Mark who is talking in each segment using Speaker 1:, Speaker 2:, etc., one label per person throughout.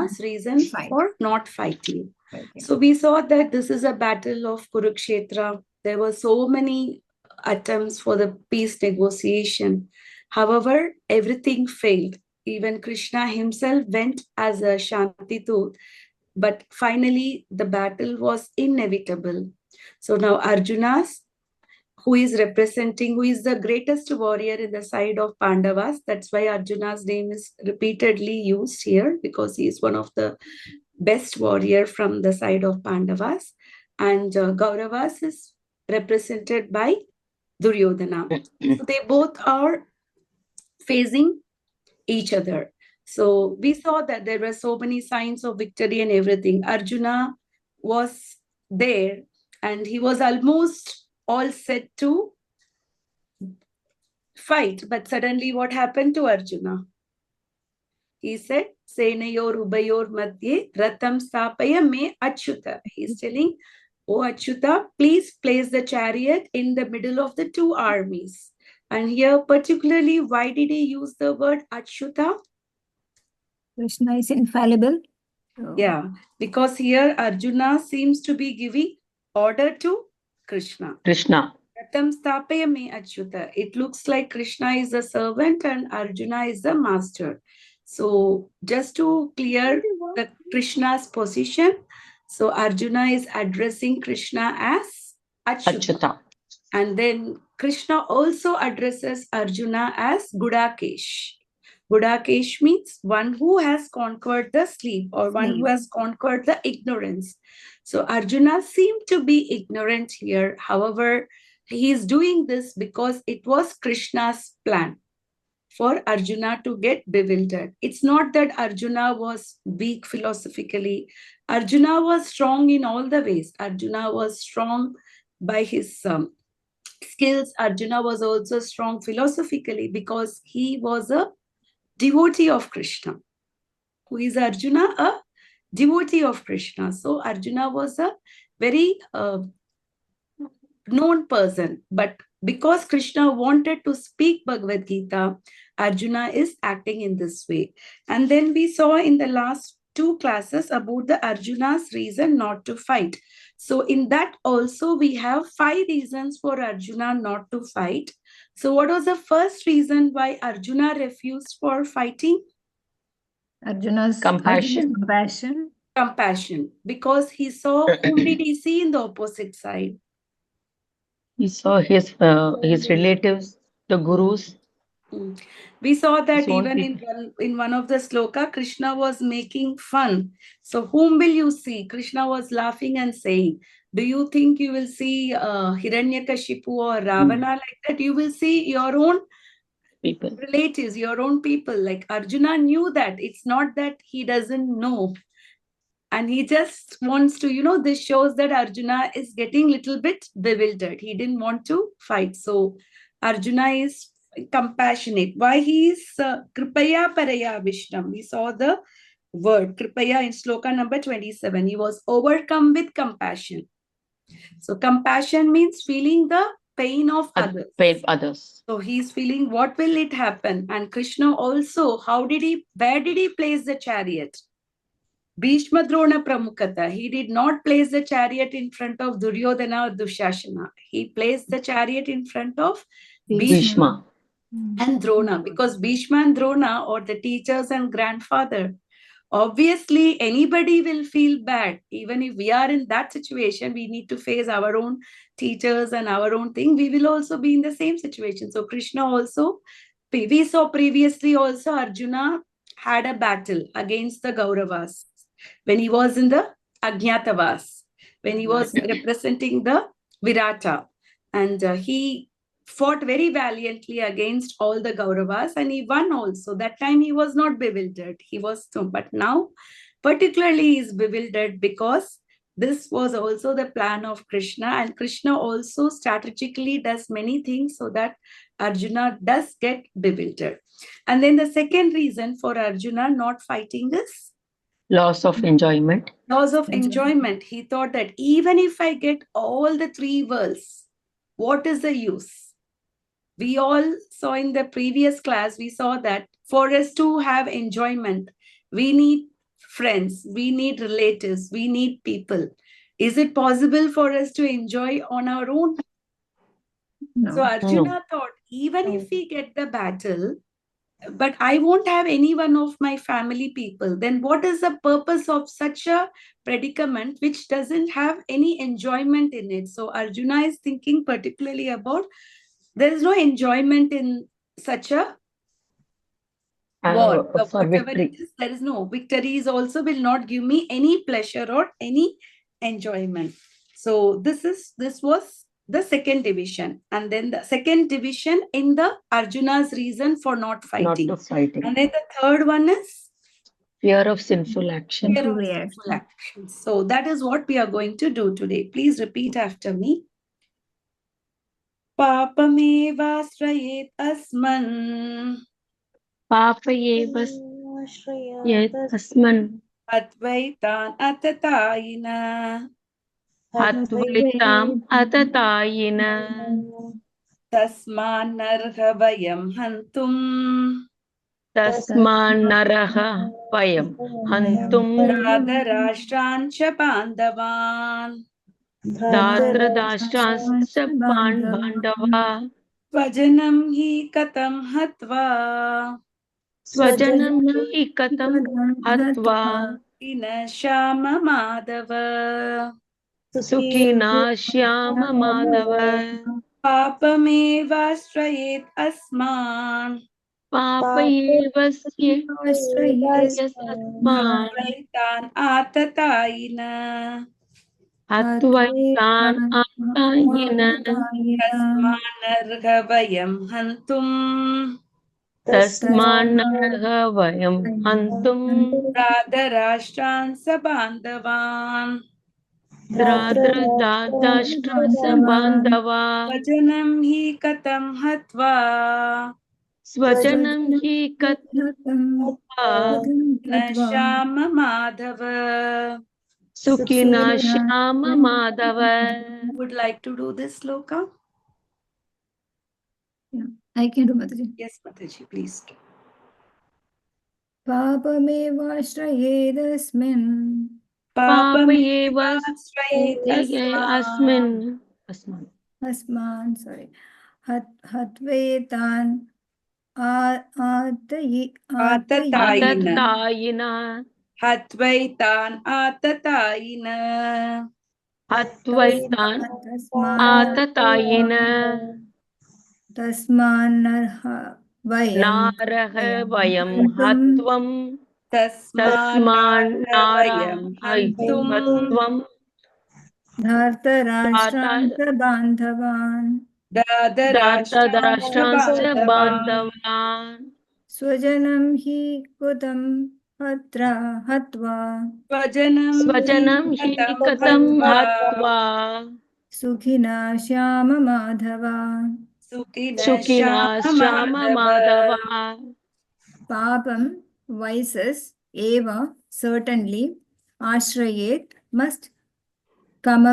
Speaker 1: Arjuna's reason
Speaker 2: Fight.
Speaker 1: for not fighting.
Speaker 2: Okay.
Speaker 1: So we saw that this is a battle of Kurukshetra. There were so many attempts for the peace negotiation. However, everything failed. Even Krishna himself went as a Shantidut, but finally the battle was inevitable. So now Arjuna's, who is representing, who is the greatest warrior in the side of Pandavas. That's why Arjuna's name is repeatedly used here, because he is one of the best warrior from the side of Pandavas. And Kauravas is represented by Duryodhana. So they both are facing each other. So we saw that there were so many signs of victory and everything. Arjuna was there and he was almost all set to fight. But suddenly what happened to Arjuna? He said, Senayor Ubayor Madhye Ratam Stapaya Me Achyuta. He's telling, Oh Achyuta, please place the chariot in the middle of the two armies. And here particularly, why did he use the word Achyuta?
Speaker 2: Krishna is infallible.
Speaker 1: Yeah, because here Arjuna seems to be giving order to Krishna.
Speaker 3: Krishna.
Speaker 1: Ratam Stapaya Me Achyuta. It looks like Krishna is the servant and Arjuna is the master. So just to clear the Krishna's position, so Arjuna is addressing Krishna as Achyuta.
Speaker 3: Achyuta.
Speaker 1: And then Krishna also addresses Arjuna as Gudakesh. Gudakesh means one who has conquered the sleep, or one who has conquered the ignorance. So Arjuna seemed to be ignorant here. However, he is doing this because it was Krishna's plan for Arjuna to get bewildered. It's not that Arjuna was weak philosophically. Arjuna was strong in all the ways. Arjuna was strong by his skills. Arjuna was also strong philosophically because he was a devotee of Krishna. Who is Arjuna? A devotee of Krishna. So Arjuna was a very known person. But because Krishna wanted to speak Bhagavad Gita, Arjuna is acting in this way. And then we saw in the last two classes about the Arjuna's reason not to fight. So in that also we have 5 reasons for Arjuna not to fight. So what was the first reason why Arjuna refused for fighting?
Speaker 2: Arjuna's
Speaker 3: Compassion.
Speaker 2: Compassion.
Speaker 1: Because he saw, whom did he see in the opposite side?
Speaker 3: He saw his relatives, the gurus.
Speaker 1: We saw that
Speaker 3: His own
Speaker 1: even
Speaker 3: people.
Speaker 1: in one of the sloka, Krishna was making fun. So whom will you see? Krishna was laughing and saying, do you think you will see Hiranyakashipu or Ravana like that? You will see your own
Speaker 3: People.
Speaker 1: relatives, your own people. Like Arjuna knew that. It's not that he doesn't know. And he just wants to, this shows that Arjuna is getting a little bit bewildered. He didn't want to fight. So Arjuna is compassionate. Why he is Kripaya Paraya Vishnam. We saw the word Kripaya in sloka number 27. He was overcome with compassion. So compassion means feeling the pain of others.
Speaker 3: Pain of others.
Speaker 1: So he's feeling what will it happen? And Krishna also, where did he place the chariot? Bhishma Drona Pramukata. He did not place the chariot in front of Duryodhana or Dushashana. He placed the chariot in front of Bhishma and Drona, because Bhishma and Drona are the teachers and grandfather. Obviously, anybody will feel bad. Even if we are in that situation, we need to face our own teachers and our own thing. We will also be in the same situation. So Krishna also, we saw previously also Arjuna had a battle against the Kauravas when he was in the Ajnatavas, when he was representing the Virata. And he fought very valiantly against all the Kauravas and he won also. That time he was not bewildered. He was no, but now particularly he is bewildered because this was also the plan of Krishna, and Krishna also strategically does many things so that Arjuna does get bewildered. And then the second reason for Arjuna not fighting is
Speaker 3: loss of enjoyment.
Speaker 1: Loss of enjoyment. He thought that even if I get all the 3 worlds, what is the use? We all saw in the previous class, we saw that for us to have enjoyment, we need friends, we need relatives, we need people. Is it possible for us to enjoy on our own?
Speaker 2: No.
Speaker 1: So Arjuna thought, even if we get the battle, but I won't have any one of my family people, then what is the purpose of such a predicament which doesn't have any enjoyment in it? So Arjuna is thinking particularly about there is no enjoyment in such a war.
Speaker 3: For
Speaker 1: Whatever it
Speaker 3: victory.
Speaker 1: is, there is no victories also will not give me any pleasure or any enjoyment. So this was the second division, and then the second division in the Arjuna's reason for not fighting.
Speaker 3: Not to fighting.
Speaker 1: And then the third one is
Speaker 3: Fear of sinful action.
Speaker 1: fear of
Speaker 2: Reaction.
Speaker 1: sinful actions. So that is what we are going to do today. Please repeat after me. Papamevasrayet asman
Speaker 3: Papayev yet asman
Speaker 1: advaitan atatayina
Speaker 3: Advaitam atatayina
Speaker 1: tasmanarhavayam hantum
Speaker 3: tasmanaraha vayam hantum
Speaker 1: radarashtranscha pandavan
Speaker 3: Dadradashtranscha bandava
Speaker 1: svajanam hi katam hatva
Speaker 3: Swajanam hi katam hatva
Speaker 1: ina shama madava
Speaker 3: Sukhina shyama madava
Speaker 1: papamevasrayet asman
Speaker 3: Papayevasya yas asman
Speaker 1: advaitan atatayina
Speaker 3: Advaitan atayina
Speaker 1: tasmanarhavayam hantum
Speaker 3: Tasmanarha vayam hantum
Speaker 1: radarashtranscha pandavan
Speaker 3: Dradradadashtrasya bandava
Speaker 1: vajanam hi katam hatva
Speaker 3: Swajanam hi katva
Speaker 1: na shama madhava.
Speaker 3: Sukhina shyama madhava.
Speaker 1: Would like to do this sloka?
Speaker 2: Yeah, I can do, Mataji.
Speaker 1: Yes, Mataji, please.
Speaker 2: Papamevashrayedasmin
Speaker 1: Papamevasrayet
Speaker 3: Asmin Asman
Speaker 2: asman, sorry, hatvetan atayi
Speaker 1: Atatayina.
Speaker 3: Atatayina
Speaker 1: Hatvaitan atatayina.
Speaker 3: Advaitan
Speaker 2: tasman
Speaker 3: Atatayina
Speaker 2: tasmanarha vayam
Speaker 3: Naraha vayam
Speaker 2: hantum
Speaker 3: hatvam
Speaker 1: Tasman
Speaker 3: Tasman
Speaker 1: vayam
Speaker 3: narahai
Speaker 1: hantum
Speaker 3: hatvam
Speaker 2: dhartarashtranta bandhavan
Speaker 1: dadarashtranscha
Speaker 3: Dhartadarashtransya
Speaker 1: bandhavan
Speaker 3: bandhavan
Speaker 2: swajanam hi kutam hatva
Speaker 1: Svajanam
Speaker 3: Swajanam
Speaker 1: hi
Speaker 3: hi
Speaker 1: katam
Speaker 3: katam
Speaker 1: hatva
Speaker 3: hatva
Speaker 2: sukhina shyama madhava
Speaker 1: Sukhina
Speaker 3: Sukhina
Speaker 1: shama
Speaker 3: Shama
Speaker 1: madhava.
Speaker 3: Madhava
Speaker 2: papam vices eva certainly ashrayet must come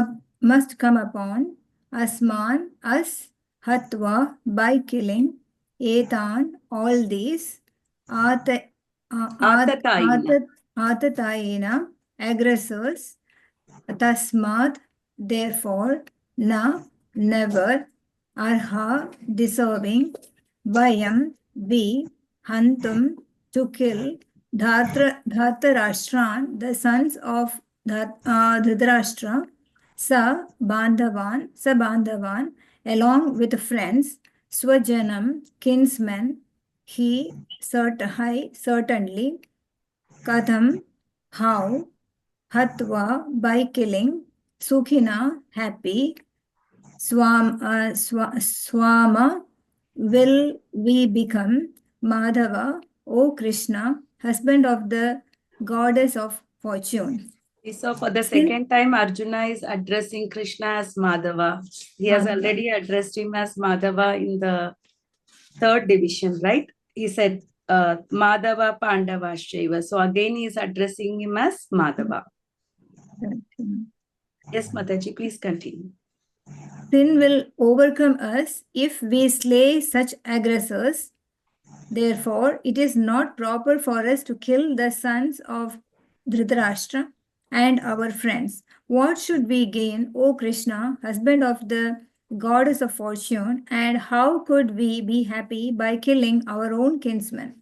Speaker 2: upon asman us hatva by killing etan all these ata
Speaker 1: Atatayina.
Speaker 2: atatayina aggressors tasmad therefore na never arha deserving vayam we hantum to kill Dhartarashtran, the sons of Dhritarashtra, sa bandhavan, along with friends, swajanam, kinsmen, certainly, katham, how, hatva, by killing, sukhina, happy, swama, will we become, Madhava, O Krishna, husband of the goddess of fortune.
Speaker 1: So for the second time, Arjuna is addressing Krishna as Madhava. He has
Speaker 2: Madhava.
Speaker 1: already addressed him as Madhava in the third division, right? He said Madhava Pandava Shaiva. So again, he is addressing him as Madhava. Yes, Mataji, please continue.
Speaker 2: Sin will overcome us if we slay such aggressors. Therefore, it is not proper for us to kill the sons of Dhritarashtra, and our friends. What should we gain, O Krishna, husband of the goddess of fortune, and how could we be happy by killing our own kinsmen?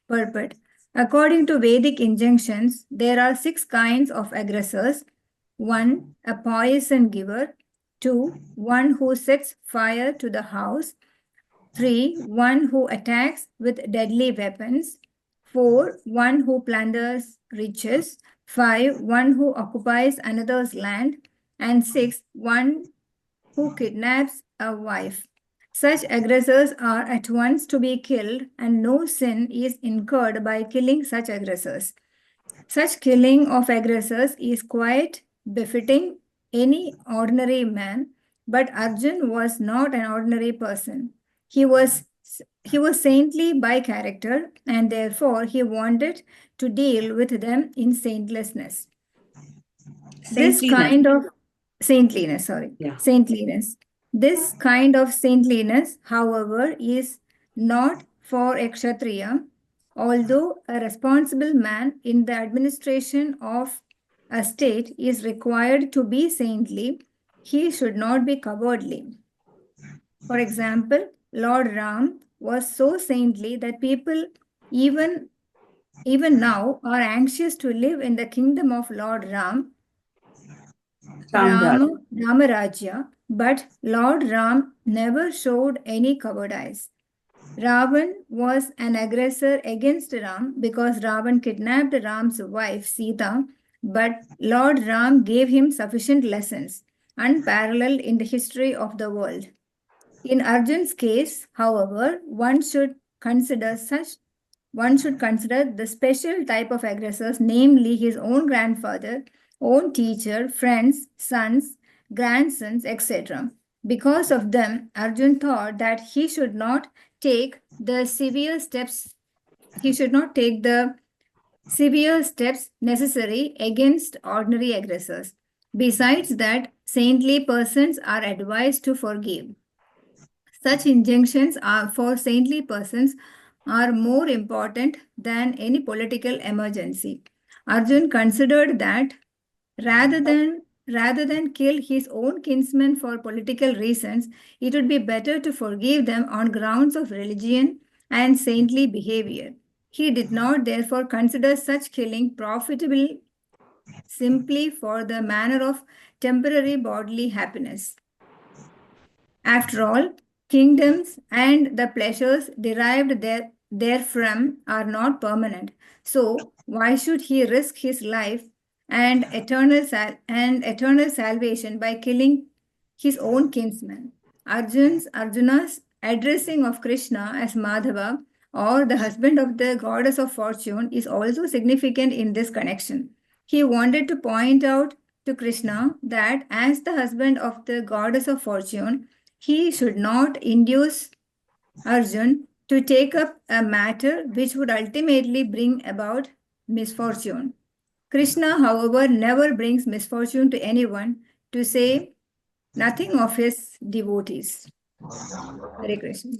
Speaker 2: Purport. According to Vedic injunctions, there are 6 kinds of aggressors. 1. A poison giver. 2. One who sets fire to the house. 3. One who attacks with deadly weapons. 4. One who plunders riches. 5. One who occupies another's land. And 6. One who kidnaps a wife. Such aggressors are at once to be killed, and no sin is incurred by killing such aggressors. Such killing of aggressors is quite befitting any ordinary man, but Arjun was not an ordinary person. He was saintly by character, and therefore he wanted to deal with them in saintlessness. This kind of saintliness. This kind of saintliness, however, is not for a Kshatriya. Although a responsible man in the administration of a state is required to be saintly, he should not be cowardly. For example, Lord Ram was so saintly that people even now are anxious to live in the kingdom of Lord Ramarajya, but Lord Ram never showed any cowardice. Ravan was an aggressor against Ram because Ravan kidnapped Ram's wife Sita, but Lord Ram gave him sufficient lessons, unparalleled in the history of the world. In Arjun's case, however, one should consider the special type of aggressors, namely his own grandfather, own teacher, friends, sons, grandsons, etc. Because of them, Arjun thought that he should not take the severe steps necessary against ordinary aggressors. Besides that, saintly persons are advised to forgive. Such injunctions for saintly persons are more important than any political emergency. Arjun considered that rather than kill his own kinsmen for political reasons, it would be better to forgive them on grounds of religion and saintly behavior. He did not therefore consider such killing profitable simply for the manner of temporary bodily happiness. After all, kingdoms and the pleasures derived therefrom are not permanent. So, why should he risk his life and eternal salvation by killing his own kinsman? Arjuna's addressing of Krishna as Madhava, or the husband of the goddess of fortune, is also significant in this connection. He wanted to point out to Krishna that as the husband of the goddess of fortune, he should not induce Arjun to take up a matter which would ultimately bring about misfortune. Krishna, however, never brings misfortune to anyone, to say nothing of his devotees. Hare Krishna.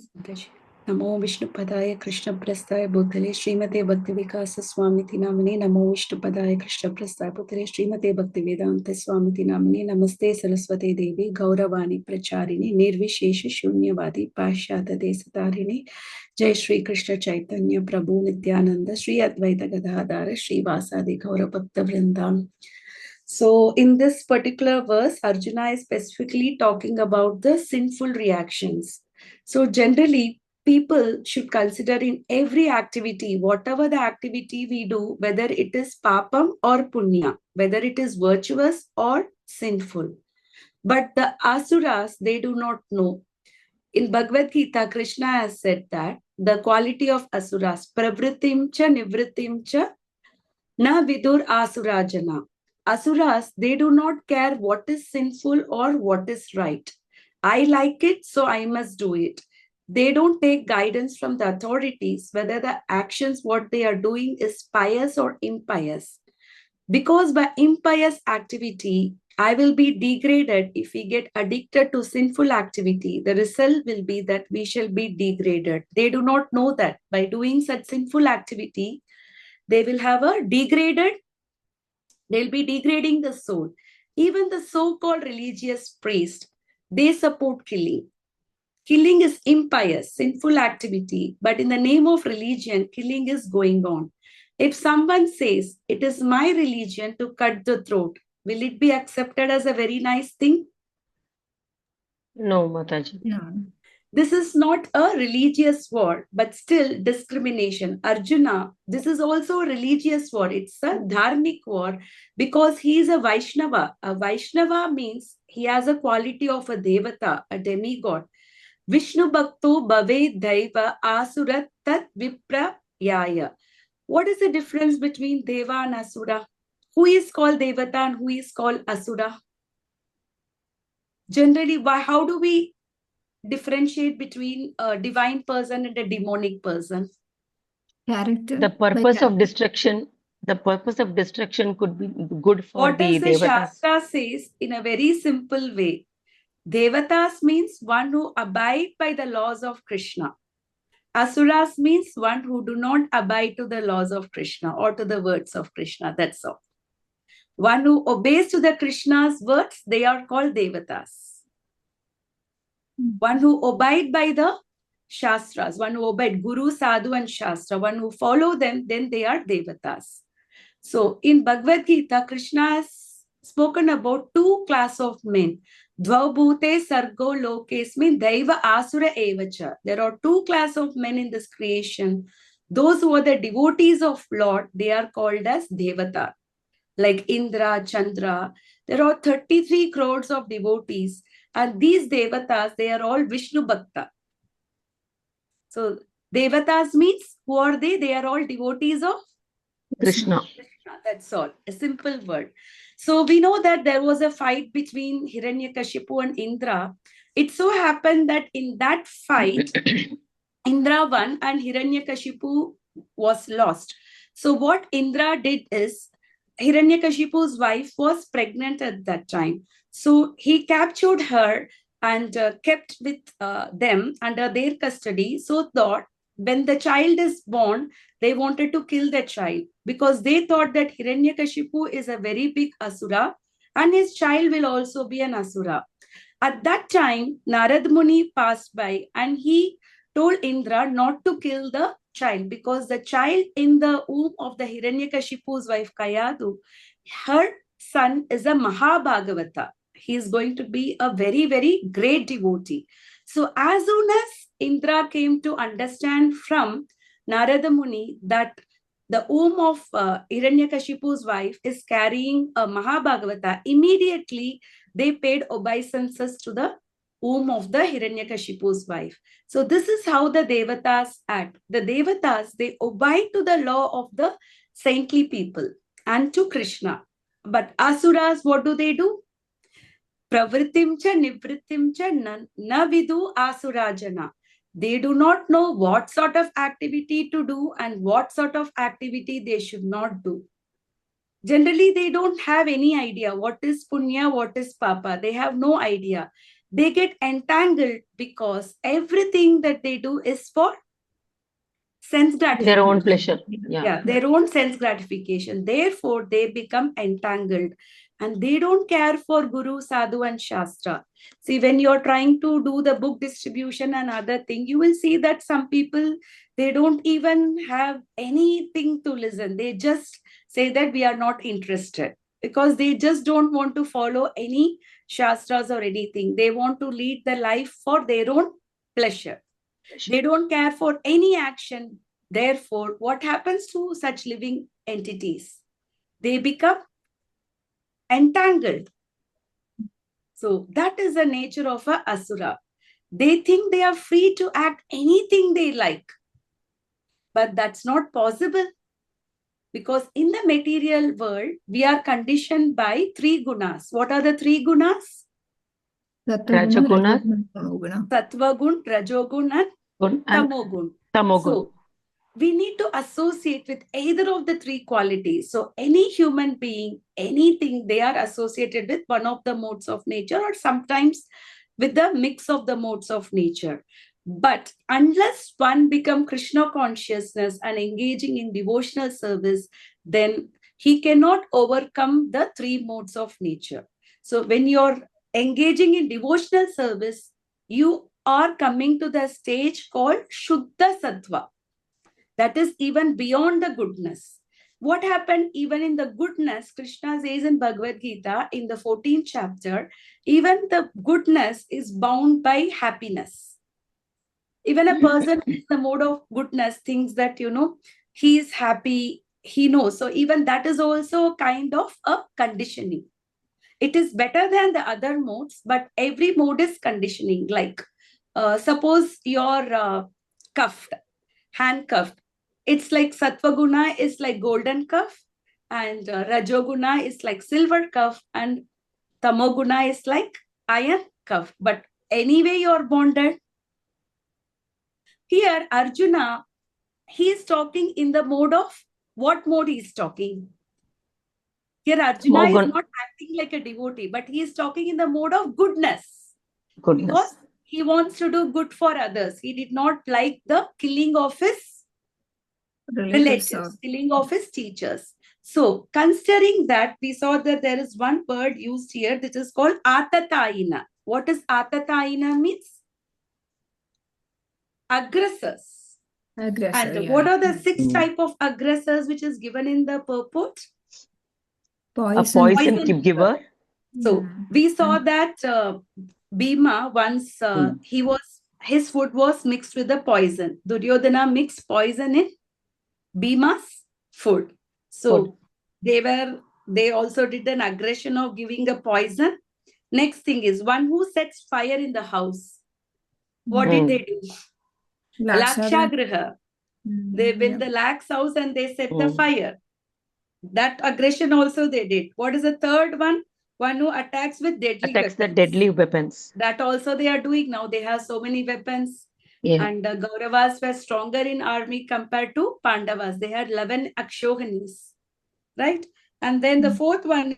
Speaker 1: नमो विष्णुपदाय कृष्णप्रस्थाय भूतले श्रीमते भक्ति विकास स्वामिति नामिने नमो विष्णुपदाय कृष्णप्रस्थाय भूतले श्रीमते भक्ति वेदांत स्वामिति नामिने नमस्ते सरस्वती देवी गौरवाणी प्रचारिणे निर्विशेष शून्यवादी पाश्चात्य देशतारिणे जय श्री कृष्ण चैतन्य प्रभु नित्यानंद श्री अद्वैत गदाधर श्रीवासादि गौर भक्त Vrindavan. So in this particular verse, Arjuna is specifically talking about the sinful reactions. So generally, people should consider in every activity, whatever the activity we do, whether it is papam or punya, whether it is virtuous or sinful. But the asuras, they do not know. In Bhagavadgita, Krishna has said that the quality of asuras, pravritim cha nivritim cha na vidur asurajana. Asuras, they do not care what is sinful or what is right. I like it, so I must do it. They don't take guidance from the authorities whether the actions, what they are doing is pious or impious. Because by impious activity, I will be degraded. If we get addicted to sinful activity, the result will be that we shall be degraded. They do not know that by doing such sinful activity, they will have a degraded They'll be degrading the soul. Even the so-called religious priest, they support killing. Killing is impious, sinful activity, but in the name of religion, killing is going on. If someone says, it is my religion to cut the throat, will it be accepted as a very nice thing?
Speaker 3: No, Mataji.
Speaker 2: No.
Speaker 1: This is not a religious war, but still discrimination. Arjuna, this is also a religious war. It's a dharmic war because he is a Vaishnava. A Vaishnava means he has a quality of a devata, a demigod. Vishnu Bhakto Bhave Daiva Asura Tat Vipra Yaya. What is the difference between Deva and Asura? Who is called Devata and who is called Asura? Generally, how do we differentiate between a divine person and a demonic person?
Speaker 2: Character.
Speaker 3: The
Speaker 2: by
Speaker 3: purpose of
Speaker 2: character.
Speaker 3: destruction, the purpose of destruction could be good for
Speaker 1: What
Speaker 3: the
Speaker 1: does the
Speaker 3: devatas.
Speaker 1: Shastra says in a very simple way? Devatas means one who abide by the laws of Krishna. Asuras means one who do not abide to the laws of Krishna or to the words of Krishna. That's all. One who obeys to the Krishna's words, they are called Devatas. One who abide by the Shastras, one who obeyed Guru, Sadhu and Shastra, one who follow them, then they are Devatas. So in Bhagavad Gita, Krishna has spoken about two class of men. Dvaubhute sargo lokesmin daiva asura evacha. There are two class of men in this creation. Those who are the devotees of Lord, they are called as Devata. Like Indra, Chandra. There are 33 crores of devotees. And these Devatas, they are all Vishnu Bhakta. So Devatas means, who are they? They are all devotees of
Speaker 3: Krishna.
Speaker 1: That's all. A simple word. So we know that there was a fight between Hiranyakashipu and Indra. It so happened that in that fight, Indra won and Hiranyakashipu was lost. So what Indra did is, Hiranyakashipu's wife was pregnant at that time. So he captured her and kept with them under their custody, so that when the child is born, they wanted to kill the child because they thought that Hiranyakashipu is a very big asura and his child will also be an asura. At that time, Narad Muni passed by and he told Indra not to kill the child because the child in the womb of the Hiranyakashipu's wife Kayadu, her son is a Mahabhagavata. He is going to be a very, very great devotee. So as soon as Indra came to understand from Narada Muni that the womb of Hiranyakashipu's wife is carrying a Mahabhagavata, immediately they paid obeisances to the womb of the Hiranyakashipu's wife. So this is how the Devatas act. The Devatas, they obey to the law of the saintly people and to Krishna. But Asuras, what do? Pravritim cha nivritim cha na vidu asurajana. They do not know what sort of activity to do and what sort of activity they should not do. Generally, they don't have any idea what is punya, what is papa. They have no idea. They get entangled because everything that they do is for sense gratification.
Speaker 3: Their own pleasure. Yeah.
Speaker 1: Their own sense gratification. Therefore, they become entangled and they don't care for Guru, Sadhu and Shastra. See, when you're trying to do the book distribution and other thing, you will see that some people, they don't even have anything to listen. They just say that we are not interested because they just don't want to follow any Shastras or anything. They want to lead the life for their own pleasure. They don't care for any action. Therefore, what happens to such living entities? They become entangled. So that is the nature of an asura. They think they are free to act anything they like. But that's not possible. Because in the material world, we are conditioned by three gunas. What are the three gunas?
Speaker 3: Rajaguna,
Speaker 1: Sattva gun, Rajogun and Tamogun.
Speaker 3: Tamogun.
Speaker 1: So we need to associate with either of the three qualities. So any human being, anything, they are associated with one of the modes of nature or sometimes with the mix of the modes of nature. But unless one become Krishna consciousness and engaging in devotional service, then he cannot overcome the three modes of nature. So when you're engaging in devotional service, you are coming to the stage called Shuddha Sattva. That is even beyond the goodness. What happened even in the goodness, Krishna says in Bhagavad Gita in the 14th chapter, even the goodness is bound by happiness. Even a person in the mode of goodness thinks that, he is happy, he knows. So even that is also kind of a conditioning. It is better than the other modes, but every mode is conditioning. Like, suppose you're cuffed, handcuffed. It's like Sattva-guna is like golden cuff, and Rajoguna is like silver cuff, and Tamoguna is like iron cuff. But anyway, you're bonded. Here, Arjuna, he is talking in the mode of what mode he is talking? Here, Arjuna is not acting like a devotee, but he is talking in the mode of goodness. Because he wants to do good for others. He did not like the killing of his relatives, killing of his teachers. So, considering that, we saw that there is one word used here that is called Atatayina. What does Atatayina means? Aggressors. And what are the 6 type of aggressors which is given in the purport?
Speaker 3: A poison giver.
Speaker 1: So we saw that Bhima once his food was mixed with the poison. Duryodhana mixed poison in Bhima's food. So they also did an aggression of giving a poison. Next thing is one who sets fire in the house. What did they do? Lakshagriha. They built the lakh's house and they set the fire. That aggression also they did. What is the third one? One who attacks with deadly weapons.
Speaker 3: The deadly weapons.
Speaker 1: That also they are doing now. They have so many weapons. Yeah. And Kauravas were stronger in army compared to Pandavas. They had 11 Akshohanis. Right? And then the fourth one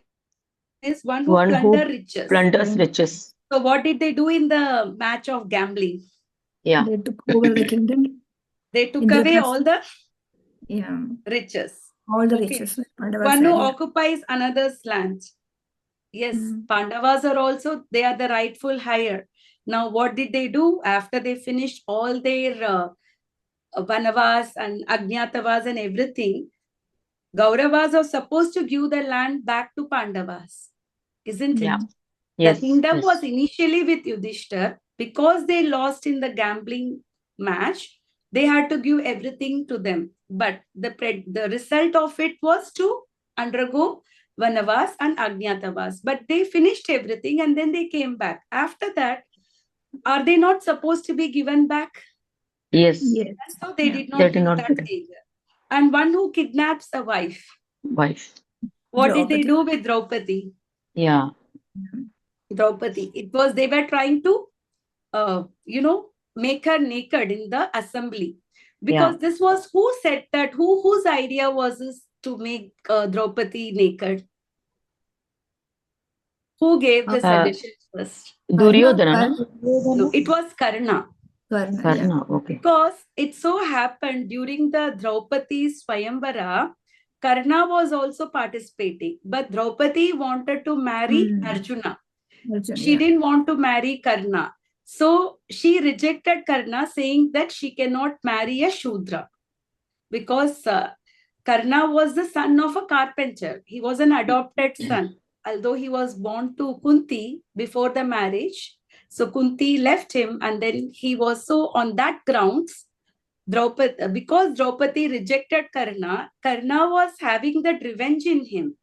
Speaker 1: is one who
Speaker 3: plunders riches.
Speaker 1: So what did they do in the match of gambling?
Speaker 3: Yeah.
Speaker 2: They took over the kingdom.
Speaker 1: They took away all the riches.
Speaker 2: All the riches.
Speaker 1: One who occupies another's land. Yes, Pandavas are also, they are the rightful heir. Now, what did they do? After they finished all their Vanavas and Ajñatavas and everything, Kauravas are supposed to give the land back to Pandavas. Isn't it?
Speaker 3: Yes.
Speaker 1: The kingdom was initially with Yudhishthir. Because they lost in the gambling match, they had to give everything to them. But the result of it was to undergo Vanavas and Ajñatavas. But they finished everything and then they came back. After that, are they not supposed to be given back?
Speaker 3: Yes.
Speaker 1: So they did not do that either. And one who kidnaps a wife. What did they do with Draupadi?
Speaker 3: Yeah.
Speaker 1: Draupadi. It was, they were trying to make her naked in the assembly. Because this was, who said that, whose idea was this to make Draupadi naked? Who gave the suggestion first?
Speaker 3: Duryodhana.
Speaker 1: No, it was Karna.
Speaker 3: Karna, okay.
Speaker 1: Because it so happened during the Draupadi Swayamvara, Karna was also participating. But Draupadi wanted to marry Arjuna. She didn't want to marry Karna. So she rejected Karna, saying that she cannot marry a Shudra. Because Karna was the son of a carpenter. He was an adopted son. Although he was born to Kunti before the marriage. So Kunti left him, and then he was, so on that grounds, because Draupadi rejected Karna, Karna was having that revenge in him.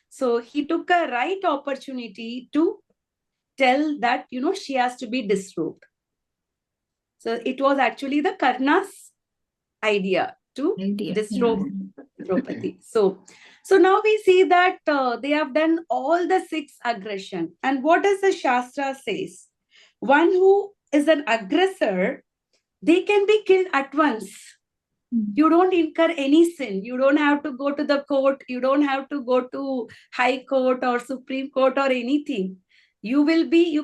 Speaker 1: So he took a right opportunity to tell that, she has to be disrobed. So it was actually the Karna's idea to disrobe Draupadi. So now we see that they have done all the 6 aggression. And what does the Shastra says? One who is an aggressor, they can be killed at once. You don't incur any sin. You don't have to go to the court. You don't have to go to High Court or Supreme Court or anything. You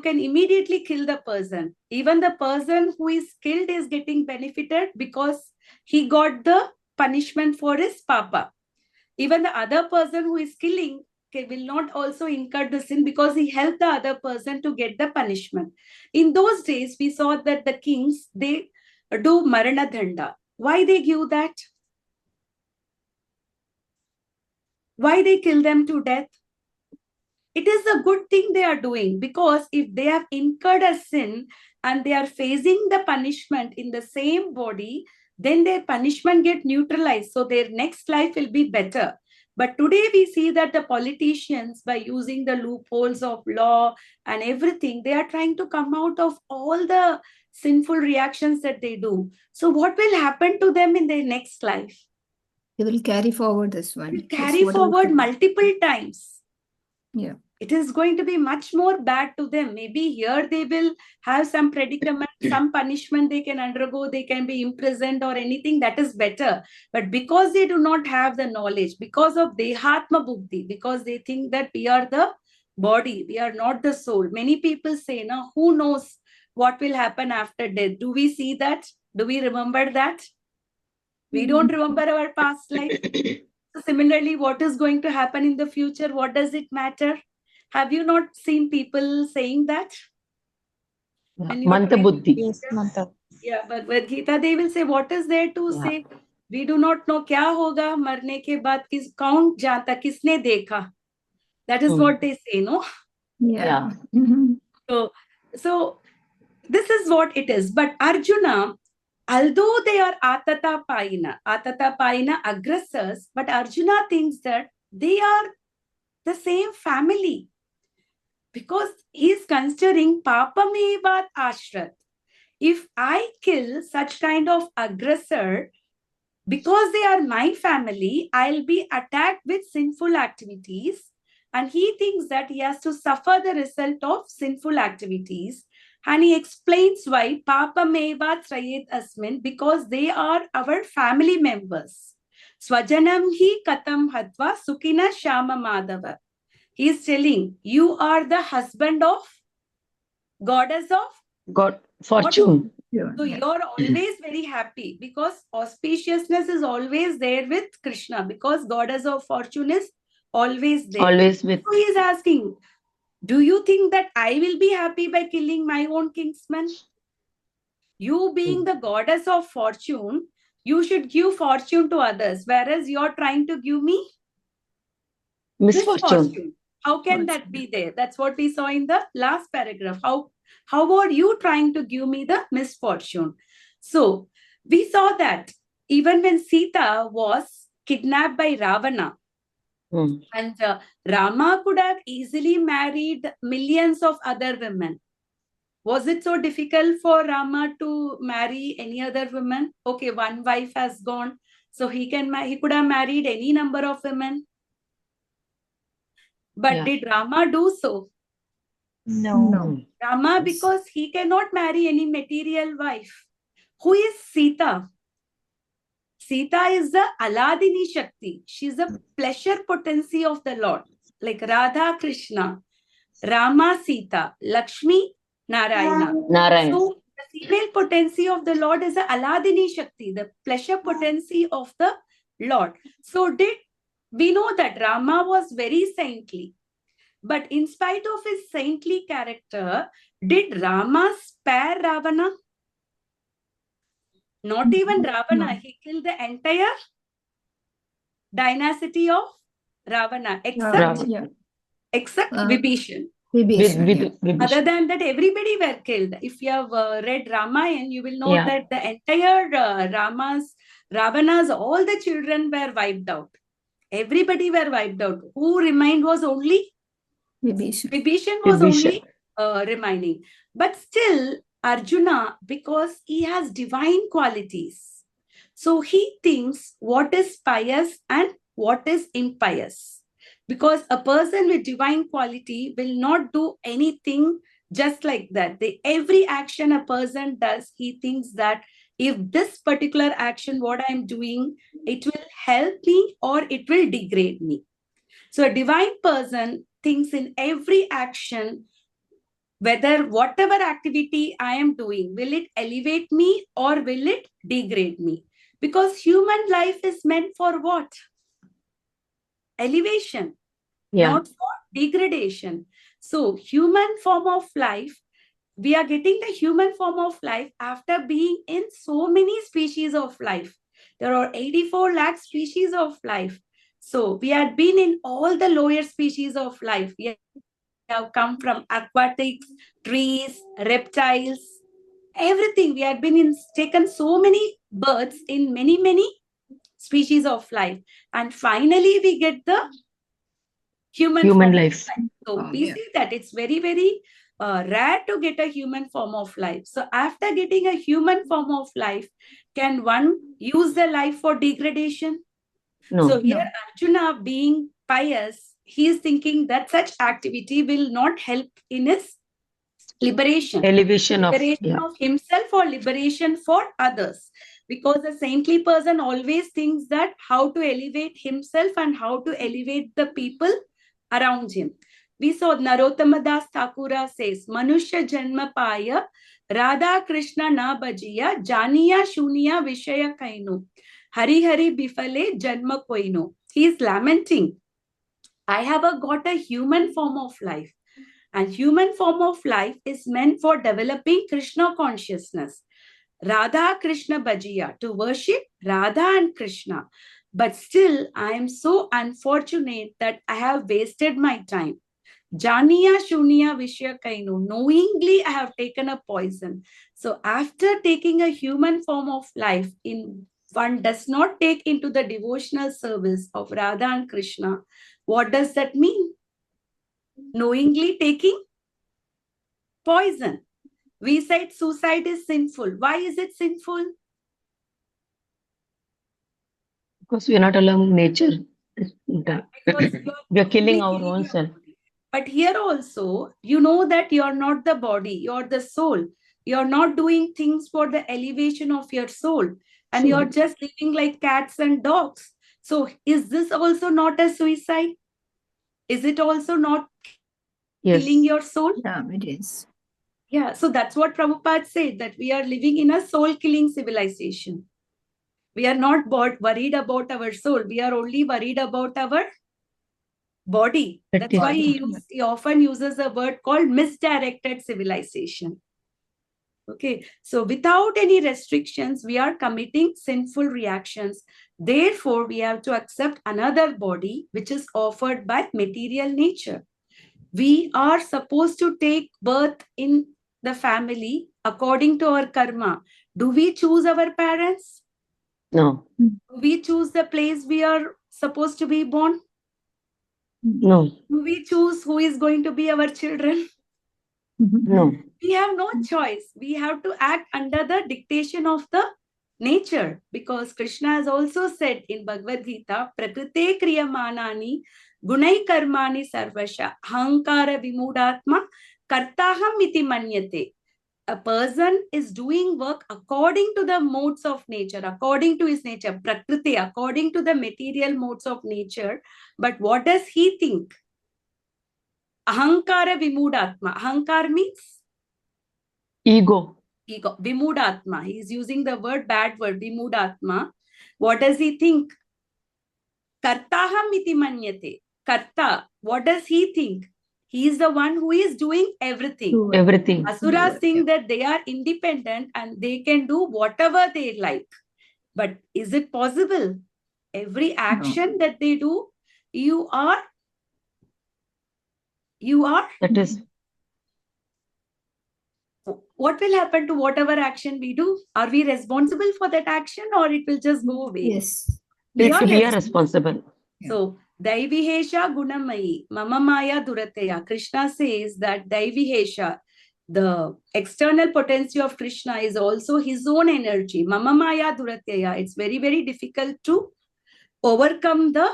Speaker 1: can immediately kill the person. Even the person who is killed is getting benefited because he got the punishment for his papa. Even the other person who is killing will not also incur the sin because he helped the other person to get the punishment. In those days, we saw that the kings, they do marana danda. Why they give that? Why they kill them to death? It is a good thing they are doing, because if they have incurred a sin and they are facing the punishment in the same body, then their punishment get neutralized. So their next life will be better. But today we see that the politicians, by using the loopholes of law and everything, they are trying to come out of all the sinful reactions that they do. So what will happen to them in their next life?
Speaker 2: They will carry forward this one.
Speaker 1: Will carry forward multiple times.
Speaker 2: Yeah.
Speaker 1: It is going to be much more bad to them. Maybe here they will have some predicament, some punishment they can undergo, they can be imprisoned or anything, that is better. But because they do not have the knowledge, because of Dehatma Buddhi, because they think that we are the body, we are not the soul. Many people say, now who knows what will happen after death? Do we see that? Do we remember that? We don't remember our past life. So similarly, what is going to happen in the future? What does it matter? Have you not seen people saying that?
Speaker 3: Manta Buddhi.
Speaker 4: Yes, Manta.
Speaker 1: Yeah, Bhagavad-gita, they will say, what is there to say? We do not know kya hoga marne ke baad, kis kaun janta, kisne dekha. That is what they say, no?
Speaker 2: Yeah.
Speaker 1: So this is what it is. But Arjuna, although they are Atatapayina aggressors, but Arjuna thinks that they are the same family, because he is considering papamevat ashrat. If I kill such kind of aggressor, because they are my family, I'll be attacked with sinful activities. And he thinks that he has to suffer the result of sinful activities. And he explains why papamevat trayet asmin, because they are our family members. Swajanam hi katam hatva sukina shama madhava. He is telling, you are the husband of goddess of
Speaker 3: God, fortune.
Speaker 1: So you're always very happy, because auspiciousness is always there with Krishna, because goddess of fortune is always there.
Speaker 3: Always with.
Speaker 1: So he is asking, do you think that I will be happy by killing my own kinsman? You being the goddess of fortune, you should give fortune to others, whereas you're trying to give me misfortune. How can that be there? That's what we saw in the last paragraph. How are you trying to give me the misfortune? So we saw that even when Sita was kidnapped by Ravana, and Rama could have easily married millions of other women. Was it so difficult for Rama to marry any other woman? Okay, one wife has gone, so he could have married any number of women. But did Rama do so?
Speaker 4: No.
Speaker 1: Rama, because he cannot marry any material wife. Who is Sita? Sita is the Aladini Shakti. She's the pleasure potency of the Lord. Like Radha Krishna, Rama Sita, Lakshmi Narayana. So the female potency of the Lord is the Aladini Shakti, the pleasure potency of the Lord. So we know that Rama was very saintly. But in spite of his saintly character, did Rama spare Ravana? Not even Ravana. No. He killed the entire dynasty of Ravana, except Vibhishan. Other than that, everybody were killed. If you have read Ramayana, you will know that the entire Ravana's, all the children were wiped out. Everybody were wiped out. Who remained was only Vibhishan was only remaining. But still, Arjuna, because he has divine qualities, so he thinks what is pious and what is impious. Because a person with divine quality will not do anything just like that. Every action a person does, he thinks that if this particular action, what I'm doing, it will help me or it will degrade me. So a divine person thinks in every action, whether whatever activity I am doing, will it elevate me or will it degrade me? Because human life is meant for what? elevation,
Speaker 3: Yeah.
Speaker 1: not for degradation. So human form of life, we are getting the human form of life after being in so many species of life. There are 84 lakh species of life. So we had been in all the lower species of life. We have come from aquatics, trees, reptiles, everything. We had been in, taken so many births in many, many species of life. And finally, we get the human
Speaker 3: Human
Speaker 1: form of
Speaker 3: life.
Speaker 1: life. So
Speaker 2: Oh,
Speaker 1: we
Speaker 2: yeah.
Speaker 1: see that it's very, very rare to get a human form of life. So after getting a human form of life, can one use the life for degradation?
Speaker 3: No.
Speaker 1: So here
Speaker 2: No.
Speaker 1: Arjuna, being pious, he is thinking that such activity will not help in his liberation.
Speaker 3: Elevation of,
Speaker 1: Liberation
Speaker 3: yeah.
Speaker 1: of himself or liberation for others. Because a saintly person always thinks that how to elevate himself and how to elevate the people around him. We saw Narottama Das Thakura says, Manushya Janma Paya, Radha Krishna Na Bajiya, Janiya Shuniya Vishaya Kainu, Hari Hari Bifale Janma Koinu. He is lamenting, I have got a human form of life. And human form of life is meant for developing Krishna consciousness. Radha Krishna Bhajiya, to worship Radha and Krishna. But still, I am so unfortunate that I have wasted my time. Janiya Shunya Vishya Kainu. Knowingly, I have taken a poison. So, after taking a human form of life, one does not take into the devotional service of Radha and Krishna. What does that mean? Knowingly taking poison. We said suicide is sinful. Why is it sinful?
Speaker 3: Because we are not allowing nature.
Speaker 1: Because
Speaker 3: We are killing
Speaker 1: you're
Speaker 3: our
Speaker 1: killing
Speaker 3: own
Speaker 1: your
Speaker 3: self.
Speaker 1: body. But here also, you know that you're not the body, you're the soul. You're not doing things for the elevation of your soul. And
Speaker 3: So,
Speaker 1: you're just living like cats and dogs. So is this also not a suicide? Is it also not killing
Speaker 3: yes.
Speaker 1: your soul?
Speaker 2: Yeah, it is.
Speaker 1: Yeah, so that's what Prabhupada said, that we are living in a soul-killing civilization. We are not worried about our soul. We are only worried about our body. That's why
Speaker 2: Body.
Speaker 1: he often uses a word called misdirected civilization. Okay, so without any restrictions, we are committing sinful reactions. Therefore, we have to accept another body which is offered by material nature. We are supposed to take birth in the family according to our karma. Do we choose our parents?
Speaker 3: No.
Speaker 1: Do we choose the place we are supposed to be born?
Speaker 3: No.
Speaker 1: Do we choose who is going to be our children?
Speaker 3: No.
Speaker 1: We have no choice. We have to act under the dictation of the nature, because Krishna has also said in Bhagavadgita, Prakrite kriyamanani gunai karmani sarvasha ahankara vimudatma kartaham iti manyate. A person is doing work according to the modes of nature, according to his nature, prakriti, according to the material modes of nature. But what does he think? Ahankara vimudatma. Ahankar means
Speaker 3: Ego.
Speaker 1: ego. Vimudatma. He is using the word, bad word, vimudatma. What does he think? Kartaham iti manyate. Karta. What does he think? He is the one who is doing everything.
Speaker 3: Everything.
Speaker 1: Asuras think that they are independent and they can do whatever they like. But is it possible? Every action that they do, you are
Speaker 3: That is,
Speaker 1: what will happen to whatever action we do? Are we responsible for that action, or it will just go away?
Speaker 2: Yes.
Speaker 1: We are
Speaker 3: we are responsible.
Speaker 1: So, Daivihesha Gunamayi, Mama Maya Durateya. Krishna says that Daivihesha, the external potency of Krishna, is also his own energy. Mama Maya Durateya. It's very, very difficult to overcome the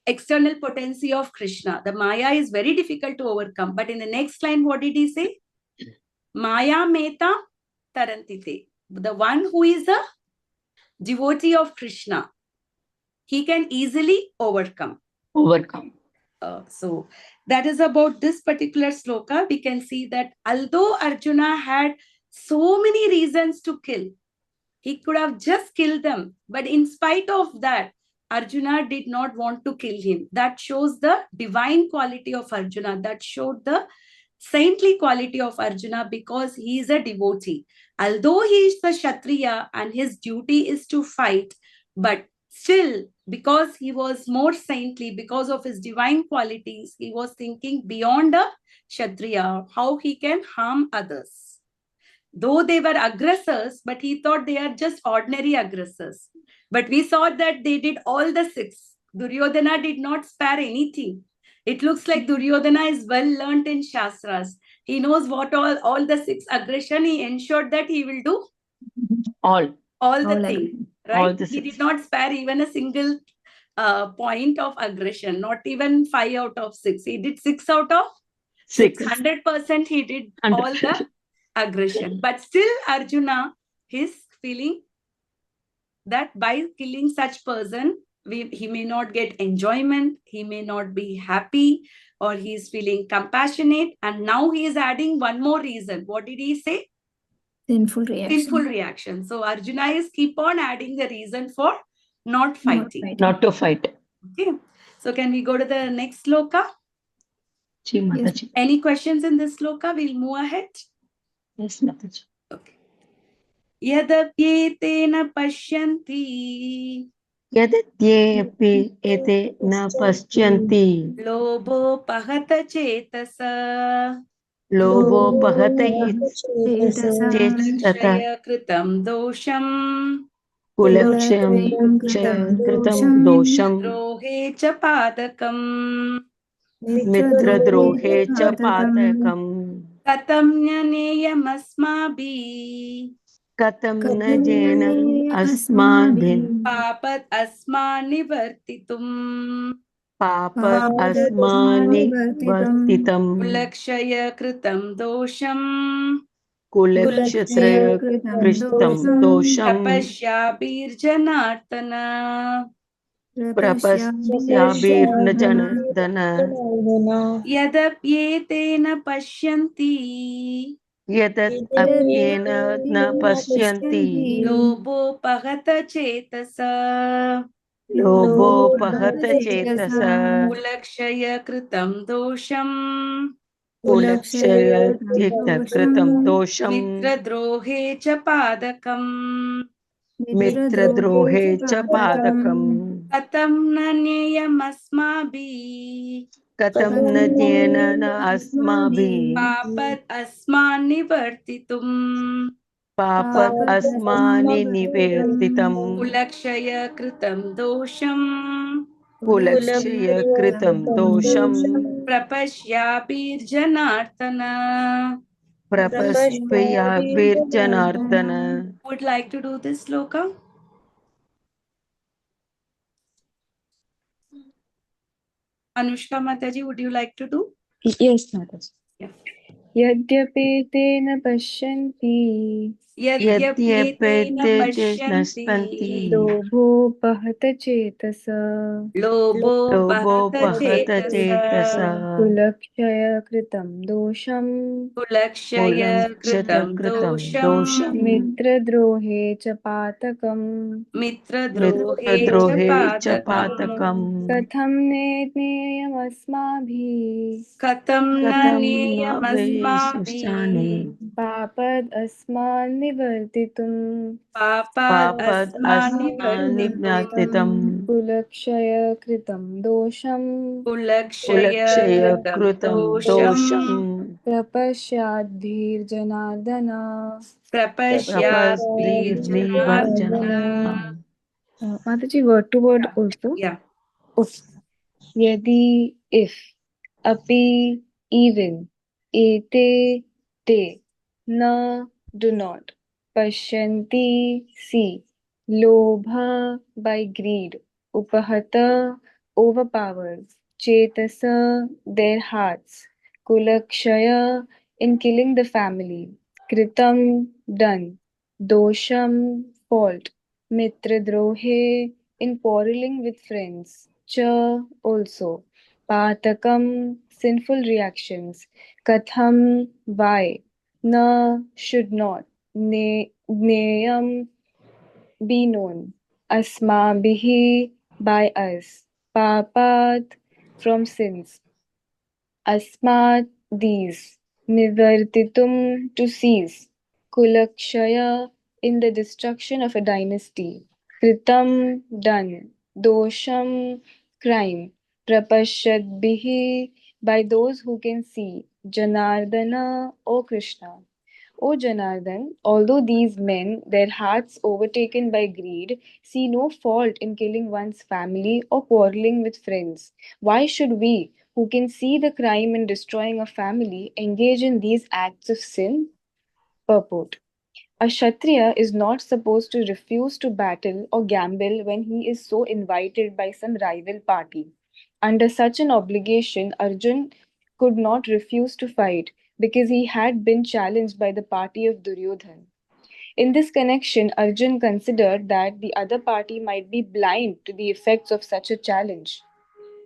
Speaker 1: external potency of Krishna. The Maya is very difficult to overcome. But in the next line, what did he say? Maya Meta Tarantite. The one who is a devotee of Krishna, he can easily overcome. So that is about this particular sloka. We can see that although Arjuna had so many reasons to kill, he could have just killed them. But in spite of that, Arjuna did not want to kill him. That shows the divine quality of Arjuna. That showed the saintly quality of Arjuna because he is a devotee. Although he is the Kshatriya and his duty is to fight, but still, because he was more saintly, because of his divine qualities, he was thinking beyond a Kshatriya, how he can harm others. Though they were aggressors, but he thought they are just ordinary aggressors. But we saw that they did all the six. Duryodhana did not spare anything. It looks like Duryodhana is well learnt in Shastras. He knows what all the six aggression. He ensured that he will do
Speaker 3: All
Speaker 1: all the
Speaker 2: All
Speaker 1: thing,
Speaker 2: agree.
Speaker 3: all
Speaker 1: right?
Speaker 3: the
Speaker 1: He did
Speaker 3: six.
Speaker 1: not spare even a single point of aggression, not even 5 out of 6. He did 6 out of
Speaker 3: 6.
Speaker 1: 100% he did all the aggression. But still, Arjuna is feeling that by killing such person, he may not get enjoyment, he may not be happy, or he is feeling compassionate. And now he is adding one more reason. What did he say?
Speaker 2: Sinful reaction.
Speaker 1: Sinful reaction. So Arjuna is keep on adding the reason for not fighting.
Speaker 3: Not to fight.
Speaker 1: Okay. So can we go to the next sloka?
Speaker 3: Ji Mataji.
Speaker 1: Any questions in this sloka? We'll move ahead.
Speaker 3: Yes, Mataji.
Speaker 1: Okay. Yadapyetena pashyanti
Speaker 3: यद्येऽपि एते न पश्यन्ति
Speaker 1: lobhopahata chetasa
Speaker 3: लोभोपहत चेतः
Speaker 1: kshaya kritam dosham
Speaker 3: कुलक्षयं च कृतं दोषं
Speaker 1: द्रोहे च पादकम्
Speaker 3: मित्रद्रोहे च पातकम्
Speaker 1: कथं न्यनेयमस्माभिः
Speaker 3: कथं न जेन अस्माभिः
Speaker 1: पापत् अस्मान् निवर्तितुम्
Speaker 3: पापत् अस्मानि वर्तितं
Speaker 1: कुलक्षय कृतं दोषम्
Speaker 3: कुलक्षत्रय कृतं दोषं
Speaker 1: तपस्याभिर्जनार्दन
Speaker 3: प्रपस्याभिर्नजनदन
Speaker 1: यदप्येतेन पश्यन्ति
Speaker 3: यदत् अप्येन न पश्यन्ति
Speaker 1: लोभोपहत चेतस
Speaker 3: लोभोपहत चेतस
Speaker 1: कुलक्षय कृतं दोषम्
Speaker 3: कुलक्षय कृतं दोषं
Speaker 1: मित्रद्रोहे च पादकम्
Speaker 3: मित्रद्रोहे च पादकम्
Speaker 1: कथं न ज्ञेयमस्माभिः
Speaker 3: कथं न ज्ञेन न अस्माभिः
Speaker 1: पापत् अस्मान् निवर्तितुम्
Speaker 3: पापत् अस्मानि निवर्तितम्
Speaker 1: कुलक्षय कृतं दोषम्
Speaker 3: कुलक्षय कृतं दोषं
Speaker 1: प्रपश्याभिर्जनार्दन.
Speaker 3: प्रपस्पयाभिर्जनार्दन.
Speaker 1: Would like to do this sloka? Anushka Mataji, would you like to do?
Speaker 5: Yes, Mataji.
Speaker 1: Yeah.
Speaker 5: यद्यपि ते न पश्यन्ति
Speaker 1: यद्यप्येतेन
Speaker 3: यद्यपैते
Speaker 1: पश्यन्ति
Speaker 3: नस्तन्ति
Speaker 5: लोभोपहत चेतस
Speaker 1: लोभोपहत
Speaker 3: लोभोपहत
Speaker 1: चेतस
Speaker 3: चेतस
Speaker 5: कुलक्षय कृतं दोषं
Speaker 1: कुलक्षय कृतं दोषम्
Speaker 3: दोषं
Speaker 5: मित्रद्रोहे च पातकम्
Speaker 1: मित्रद्रोहे च
Speaker 3: मित्रद्रोहे च
Speaker 1: पातकम्
Speaker 3: पातकम्
Speaker 5: कथं नेयमस्माभिः
Speaker 1: कथं न
Speaker 3: कथं न
Speaker 1: नेयमस्माभिः
Speaker 5: पापद् अस्मान् निवर्तितुम्
Speaker 1: पापात्
Speaker 3: पापद्
Speaker 1: अस्मान्
Speaker 3: अस्मान्
Speaker 1: निवर्तितुम्
Speaker 5: कुलक्षय कृतं दोषं
Speaker 1: कुलक्षय
Speaker 3: कुलक्षय
Speaker 1: कृतं
Speaker 3: कृतं
Speaker 1: दोषम्
Speaker 3: दोषं
Speaker 5: प्रपश्याद्भिर्जनार्दन
Speaker 1: प्रपश्याभिर्जनार्दन.
Speaker 5: Mataji, word to word also.
Speaker 1: Yeah.
Speaker 5: Yadi, if, api, even, ete, te, na, do not, pashyanti, see, lobha, by greed, upahata, overpower, chetasa, their hearts, kulakshaya, in killing the family, kritam, done, dosham, fault, mitradrohe, in quarreling with friends, cha, also, patakam, sinful reactions, katham, why, na, should not, neyam, be known, asmabhihi, by us, papat from sins, asmat these, nivartitum to cease, kulakshaya in the destruction of a dynasty, kritam done, dosham crime, prapashadbihi by those who can see, Janardana, O Krishna. O Janardhan, although these men, their hearts overtaken by greed, see no fault in killing one's family or quarreling with friends, why should we, who can see the crime in destroying a family, engage in these acts of sin? Purport. A Kshatriya is not supposed to refuse to battle or gamble when he is so invited by some rival party. Under such an obligation, Arjun could not refuse to fight because he had been challenged by the party of Duryodhan. In this connection, Arjun considered that the other party might be blind to the effects of such a challenge.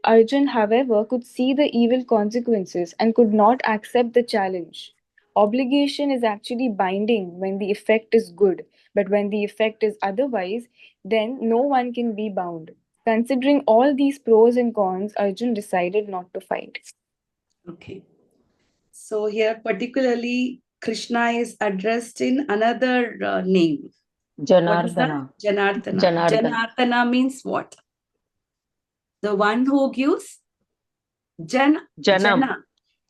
Speaker 5: Arjun, however, could see the evil consequences and could not accept the challenge. Obligation is actually binding when the effect is good, but when the effect is otherwise, then no one can be bound. Considering all these pros and cons, Arjun decided not to fight.
Speaker 1: Okay. So here particularly Krishna is addressed in another name. What is that?
Speaker 3: Janardana.
Speaker 1: Janardana.
Speaker 3: Janardhan.
Speaker 1: Janardana means what? The one who gives
Speaker 3: Janam.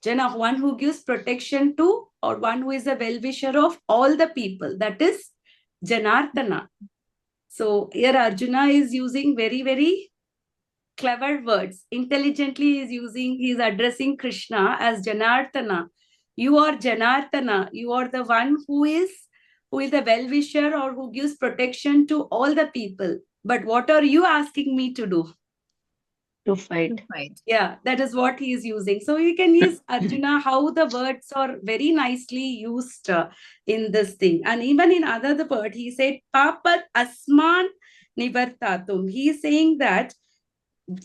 Speaker 1: Jana, one who gives protection to, or one who is a well-wisher of all the people. That is Janardana. So here Arjuna is using very, very clever words. Intelligently he is addressing Krishna as Janardana. You are Janardana. You are the one who is the well-wisher or who gives protection to all the people. But what are you asking me to do?
Speaker 3: To fight.
Speaker 1: Yeah, that is what he is using. So you can use Arjuna, how the words are very nicely used in this thing. And even in another word, he said, Papat Asman Nivartatum. He is saying that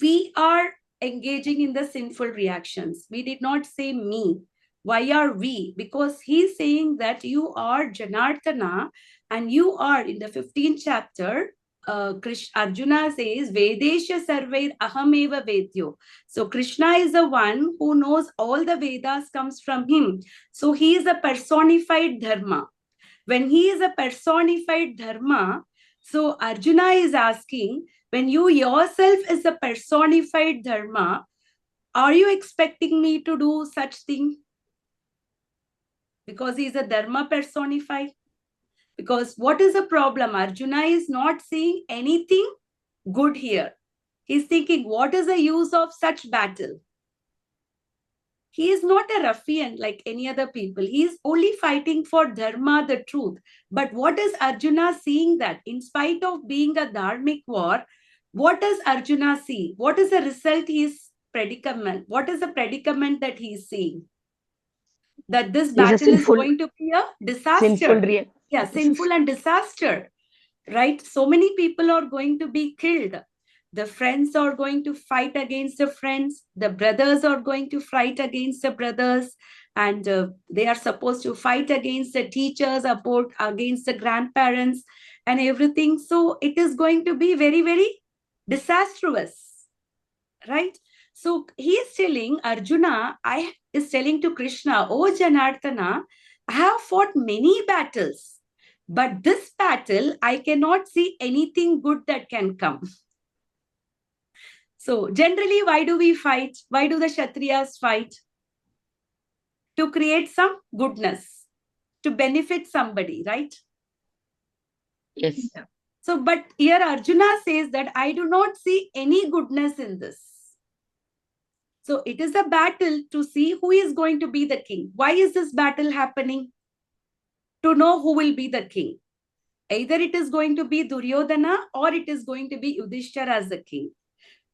Speaker 1: we are engaging in the sinful reactions. We did not say me. Why are we? Because he's saying that you are Janardana and you are in the 15th chapter. Arjuna says, Vedesha Sarvair Ahameva Vedyo. So Krishna is the one who knows all the Vedas comes from him. So he is a personified dharma. When he is a personified dharma, so Arjuna is asking, when you yourself is a personified dharma, are you expecting me to do such thing? Because he is a dharma personified. Because what is the problem? Arjuna is not seeing anything good here. He's thinking, what is the use of such battle? He is not a ruffian like any other people. He is only fighting for dharma, the truth. But what is Arjuna seeing that in spite of being a dharmic war, what does Arjuna see? What is the result his predicament? What is the predicament that he is seeing? That this battle is going to be a disaster. Sinful and disaster, right? So many people are going to be killed. The friends are going to fight against the friends. The brothers are going to fight against the brothers. And they are supposed to fight against the teachers, against the grandparents and everything. So it is going to be very, very disastrous, right? So he is telling Arjuna, is telling to Krishna, oh Janardana, I have fought many battles. But this battle, I cannot see anything good that can come. So generally, why do we fight? Why do the Kshatriyas fight? To create some goodness, to benefit somebody, right?
Speaker 3: Yes.
Speaker 1: So, but here Arjuna says that I do not see any goodness in this. So it is a battle to see who is going to be the king. Why is this battle happening? To know who will be the king. Either it is going to be Duryodhana or it is going to be Yudhishthira as the king.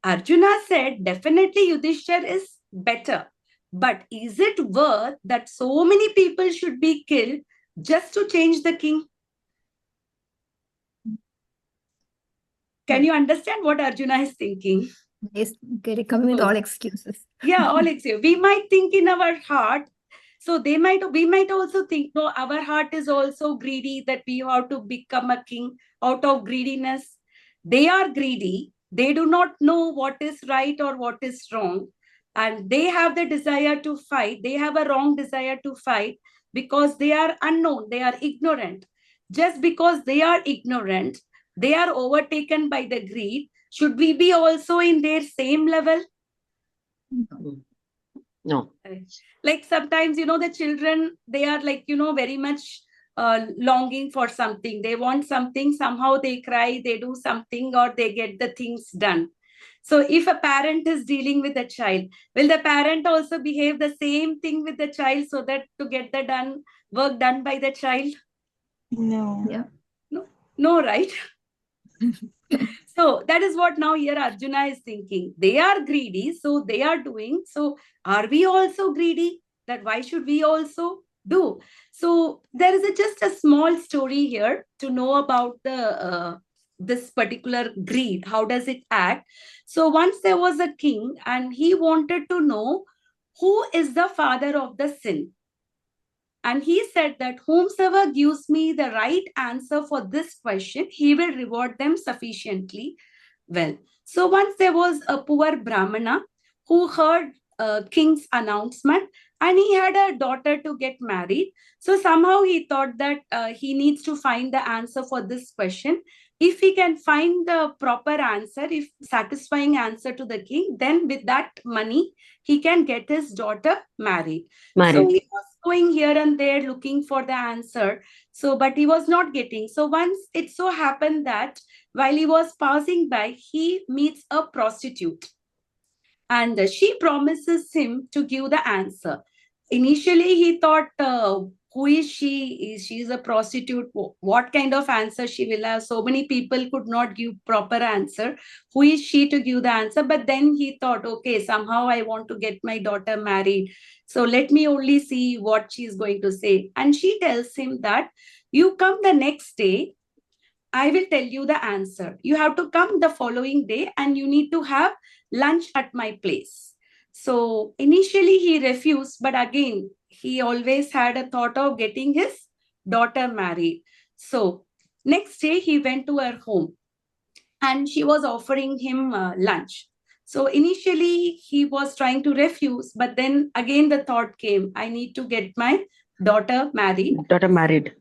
Speaker 1: Arjuna said, definitely Yudhishthira is better. But is it worth that so many people should be killed just to change the king? Can you understand what Arjuna is thinking?
Speaker 2: Yes, coming with all excuses.
Speaker 1: Yeah, all excuses. We might think in our heart, so we might also think, no, our heart is also greedy, that we have to become a king out of greediness. They are greedy, They do not know what is right or what is wrong. And they have the desire to fight. They have a wrong desire to fight because they are unknown, they are ignorant. Just because they are ignorant, they are overtaken by the greed. Should we be also in their same level?
Speaker 3: No.
Speaker 1: Like sometimes, the children, they are like, very much longing for something. They want something, somehow they cry, they do something, or they get the things done. So if a parent is dealing with a child, will the parent also behave the same thing with the child so that to get the work done by the child?
Speaker 4: No.
Speaker 2: Yeah.
Speaker 1: No, right? So that is what now here Arjuna is thinking. They are greedy, so they are doing. So are we also greedy? That why should we also do? So there is just a small story here to know about the this particular greed. How does it act? So once there was a king and he wanted to know who is the father of the sin. And he said that whomsoever gives me the right answer for this question, he will reward them sufficiently well. So once there was a poor Brahmana who heard king's announcement, and he had a daughter to get married. So somehow he thought that he needs to find the answer for this question. If he can find the proper answer, if satisfying answer to the king, then with that money, he can get his daughter married. So he was going here and there looking for the answer. So, but he was not getting. So once it so happened that while he was passing by, he meets a prostitute. And she promises him to give the answer. Initially, he thought, who is she? She is a prostitute. What kind of answer she will have? So many people could not give proper answer. Who is she to give the answer? But then he thought, okay, somehow I want to get my daughter married. So let me only see what she is going to say. And she tells him that you come the next day, I will tell you the answer. You have to come the following day and you need to have lunch at my place. So initially he refused, but again, he always had a thought of getting his daughter married. So next day he went to her home and she was offering him lunch. So initially he was trying to refuse, but then again the thought came, I need to get my daughter married.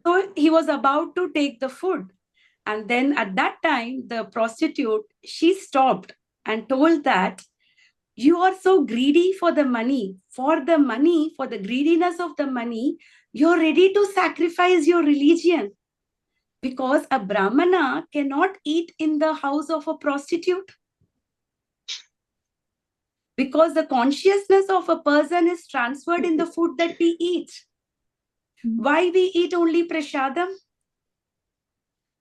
Speaker 1: So he was about to take the food. And then at that time, the prostitute, she stopped and told that you are so greedy for the money, for the greediness of the money, you're ready to sacrifice your religion. Because a Brahmana cannot eat in the house of a prostitute. Because the consciousness of a person is transferred in the food that we eat. Why we eat only prasadam?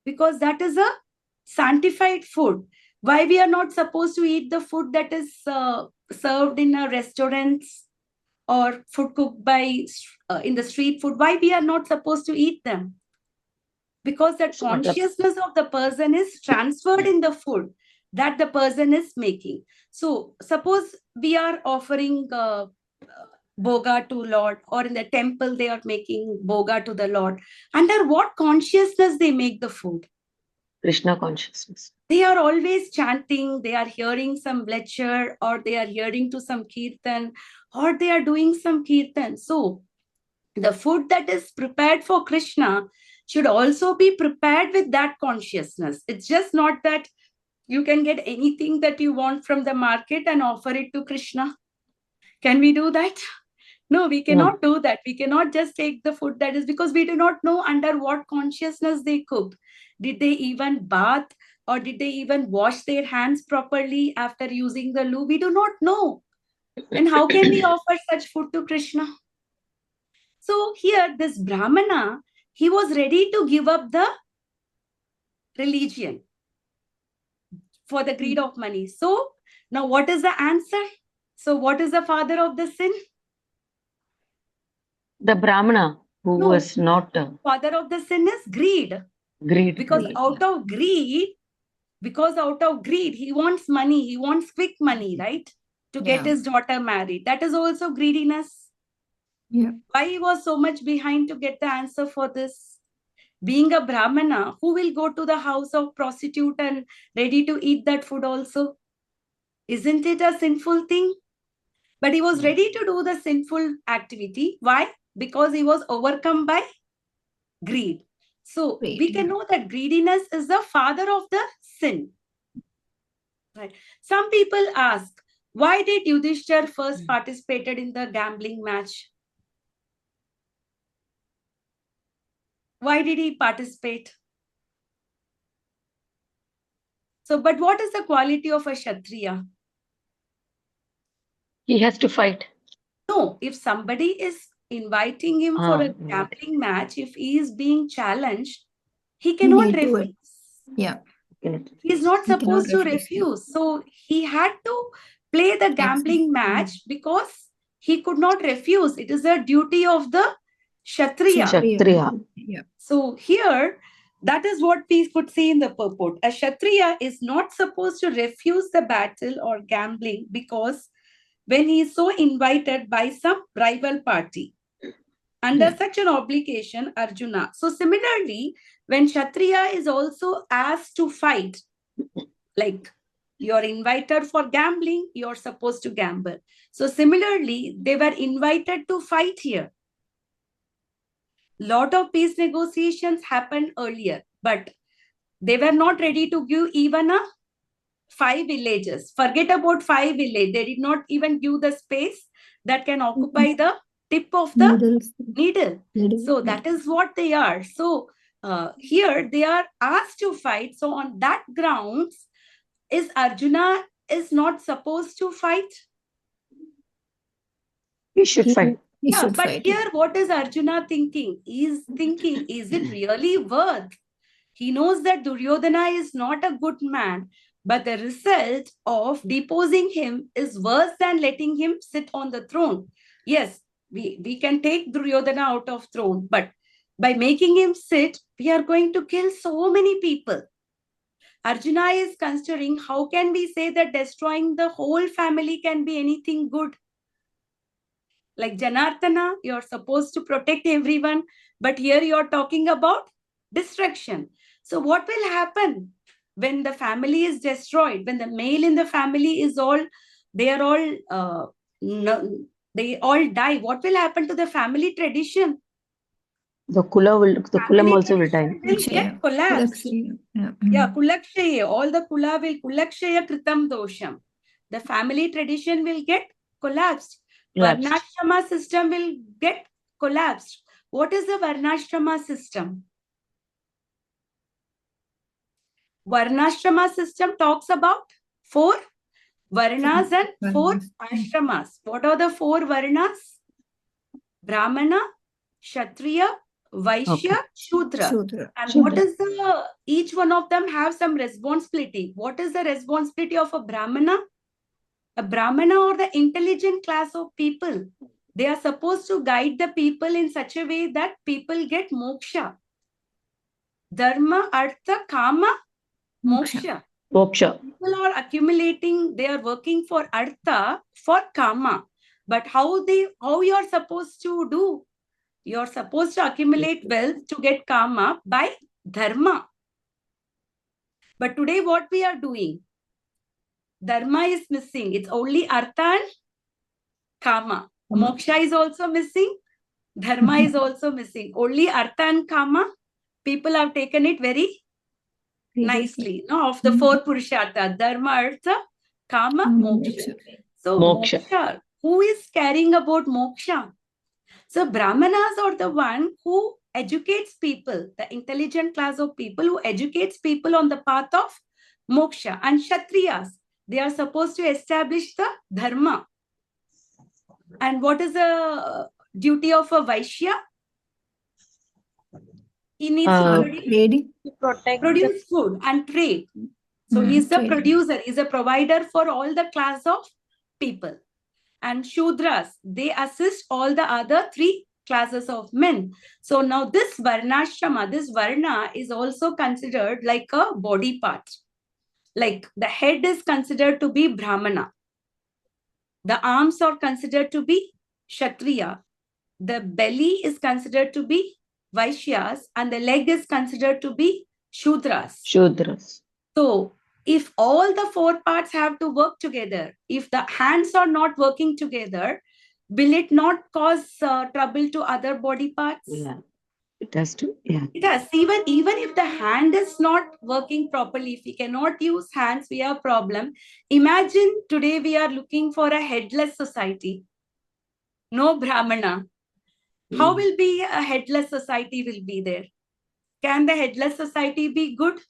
Speaker 1: Because that is a sanctified food. Why we are not supposed to eat the food that is served in a restaurants or food cooked by in the street food? Why we are not supposed to eat them? Because that consciousness of the person is transferred in the food that the person is making. So suppose we are offering boga to Lord, or in the temple they are making boga to the Lord. Under what consciousness they make the food?
Speaker 3: Krishna consciousness.
Speaker 1: They are always chanting, they are hearing some lecture, or they are hearing to some kirtan, or they are doing some kirtan. So the food that is prepared for Krishna should also be prepared with that consciousness. It's just not that you can get anything that you want from the market and offer it to Krishna. Can we do that? No, we cannot do that. We cannot just take the food that is, because we do not know under what consciousness they cooked. Did they even bath, or did they even wash their hands properly after using the loo? We do not know. And how can we offer such food to Krishna? So here, this Brahmana, he was ready to give up the religion for the greed of money. So now what is the answer? So what is the father of the sin?
Speaker 3: The Brahmana who
Speaker 1: No.
Speaker 3: was not
Speaker 1: Father of the sin is greed.
Speaker 3: greed.
Speaker 1: Because
Speaker 2: Greed,
Speaker 1: out of greed, he wants money, he wants quick money, right? To get
Speaker 2: Yeah.
Speaker 1: his daughter married. That is also greediness.
Speaker 2: Yeah.
Speaker 1: Why he was so much behind to get the answer for this? Being a Brahmana, who will go to the house of prostitute and ready to eat that food also? Isn't it a sinful thing? But he was ready to do the sinful activity. Why? Because he was overcome by greed. So
Speaker 2: Greed,
Speaker 1: we can know that greediness is the father of the sin. Right. Some people ask, why did Yudhishthir first participated in the gambling match? Why did he participate? So, but what is the quality of a Kshatriya?
Speaker 3: He has to fight.
Speaker 1: No, if somebody is inviting him for a gambling match, if he is being challenged, he cannot
Speaker 2: need to-
Speaker 1: refuse.
Speaker 2: Yeah.
Speaker 1: He is not
Speaker 2: He cannot
Speaker 1: supposed to
Speaker 2: refuse.
Speaker 1: refuse. So he had to play the gambling match because he could not refuse. It is a duty of the Kshatriya.
Speaker 3: Kshatriya.
Speaker 2: Yeah.
Speaker 1: So here, that is what we could see in the purport. A Kshatriya is not supposed to refuse the battle or gambling because when he is so invited by some rival party. Under such an obligation, Arjuna. So similarly, when Kshatriya is also asked to fight, like you're invited for gambling, you're supposed to gamble. So similarly, they were invited to fight here. Lot of peace negotiations happened earlier, but they were not ready to give even a 5 villages. Forget about 5 villages. They did not even give the space that can occupy the tip of the needle. So that is what they are. So here they are asked to fight. So on that grounds, is Arjuna is not supposed to fight?
Speaker 3: He should fight.
Speaker 2: He
Speaker 1: Yeah,
Speaker 2: should
Speaker 1: but
Speaker 2: fight.
Speaker 1: here what is Arjuna thinking? He is thinking, is it really worth? He knows that Duryodhana is not a good man, but the result of deposing him is worse than letting him sit on the throne. Yes, we can take Duryodhana out of throne, but by making him sit, we are going to kill so many people. Arjuna is considering how can we say that destroying the whole family can be anything good? Like Janardana, you're supposed to protect everyone, but here you're talking about destruction. So what will happen when the family is destroyed, when the male in the family is all, they are all, they all die? What will happen to the family tradition?
Speaker 3: The kulam
Speaker 1: Family
Speaker 3: also will
Speaker 1: tradition
Speaker 3: die.
Speaker 1: will get collapsed. Yeah, kulakshaya, all the kula will kulakshaya kritam dosham. The family tradition will get collapsed. Varnashrama system will get collapsed. What is the Varnashrama system? Varnashrama system talks about 4 Varnas and 4 ashramas. What are the 4 Varnas? Brahmana, Kshatriya, Vaishya, Shudra. And what is the, each one of them have some responsibility. What is the responsibility of a Brahmana? A Brahmana or the intelligent class of people. They are supposed to guide the people in such a way that people get moksha. Dharma, artha, kama, moksha.
Speaker 3: Moksha.
Speaker 1: People are accumulating, they are working for artha, for kama. But how you are supposed to do? You are supposed to accumulate wealth to get kama by dharma. But today what we are doing? Dharma is missing. It's only artha and kama. Moksha is also missing. Dharma is also missing. Only artha and kama. People have taken it very nicely. No, of the 4 purushartha. Dharma, artha, kama, moksha. So moksha. Who is caring about moksha? So Brahmanas are the one who educates people, the intelligent class of people who educates people on the path of moksha. And Kshatriyas, they are supposed to establish the dharma. And what is the duty of a Vaishya? He needs to produce food and trade. So he's the producer, he's a provider for all the class of people. And Shudras, they assist all the other 3 classes of men. So now this Varnashrama, this Varna is also considered like a body part. Like the head is considered to be Brahmana. The arms are considered to be Kshatriya. The belly is considered to be Vaishyas and the leg is considered to be Shudras.
Speaker 3: Shudras.
Speaker 1: So if all the four parts have to work together, if the hands are not working together, will it not cause trouble to other body parts?
Speaker 3: Yeah. It has to. Yeah.
Speaker 1: It has. Even if the hand is not working properly, if we cannot use hands, we have a problem. Imagine today we are looking for a headless society. No Brahmana. How will be a headless society will be there? Can the headless society be good?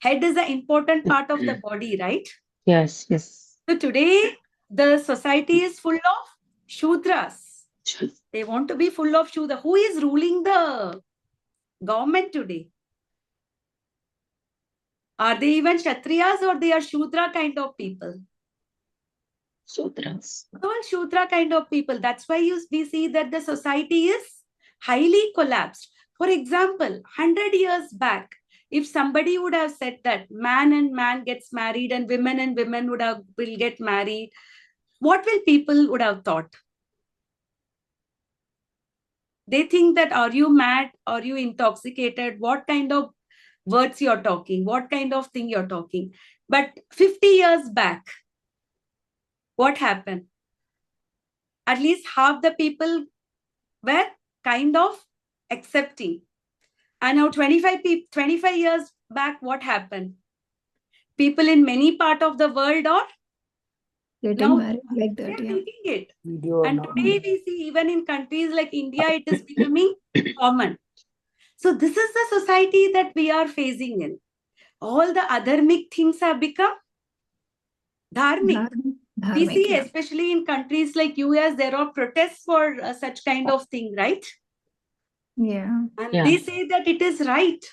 Speaker 1: Head is an important part of the body, right?
Speaker 3: Yes. Yes.
Speaker 1: So today the society is full of Shudras. They want to be full of Shudra. Who is ruling the government today? Are they even Kshatriyas or they are Shudra kind of people?
Speaker 3: Shudras.
Speaker 1: All Shudra kind of people. That's why we see that the society is highly collapsed. For example, 100 years back, if somebody would have said that man and man gets married and women will get married, what will people would have thought? They think that, are you mad? Are you intoxicated? What kind of words you're talking? What kind of thing you're talking? But 50 years back, what happened? At least half the people were kind of accepting. And now 25 years back, what happened? People in many part of the world are
Speaker 2: Getting
Speaker 1: now
Speaker 2: married like
Speaker 1: they
Speaker 2: that,
Speaker 1: are
Speaker 2: yeah.
Speaker 1: taking it. And today we see even in countries like India, it is becoming common. So this is the society that we are facing in. All the adharmic things have become dharmic. We
Speaker 2: Dharmic,
Speaker 1: see,
Speaker 2: yeah.
Speaker 1: especially in countries like US, there are protests for such kind of thing, right?
Speaker 2: Yeah.
Speaker 1: And
Speaker 3: Yeah.
Speaker 1: they say that it is right.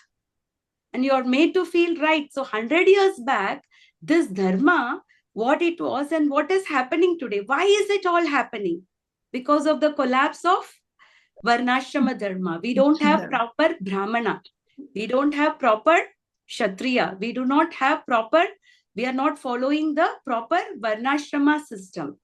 Speaker 1: And you are made to feel right. So 100 years back, this dharma, what it was and what is happening today. Why is it all happening? Because of the collapse of Varnashrama dharma. We don't have proper Brahmana. We don't have proper Kshatriya. We are not following the proper Varnashrama system.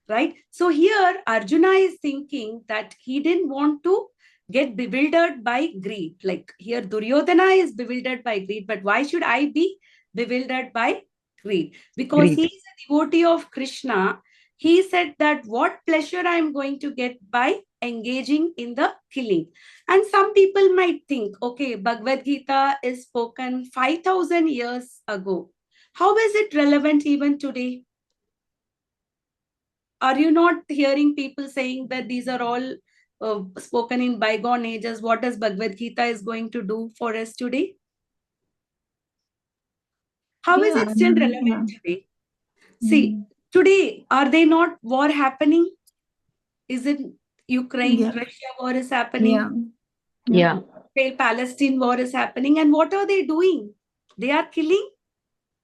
Speaker 1: Right? So here Arjuna is thinking that he didn't want to get bewildered by greed. Like here Duryodhana is bewildered by greed, but why should I be bewildered by greed? Because he is a devotee of Krishna. He said that what pleasure I am going to get by engaging in the killing. And some people might think, okay, Bhagavad Gita is spoken 5,000 years ago. How is it relevant even today? Are you not hearing people saying that these are all spoken in bygone ages? What does Bhagavad Gita is going to do for us today? How is it still relevant today? See, today, are they not war happening? Is it Ukraine-Russia war is happening?
Speaker 3: Yeah.
Speaker 1: Palestine war is happening. And what are they doing? They are killing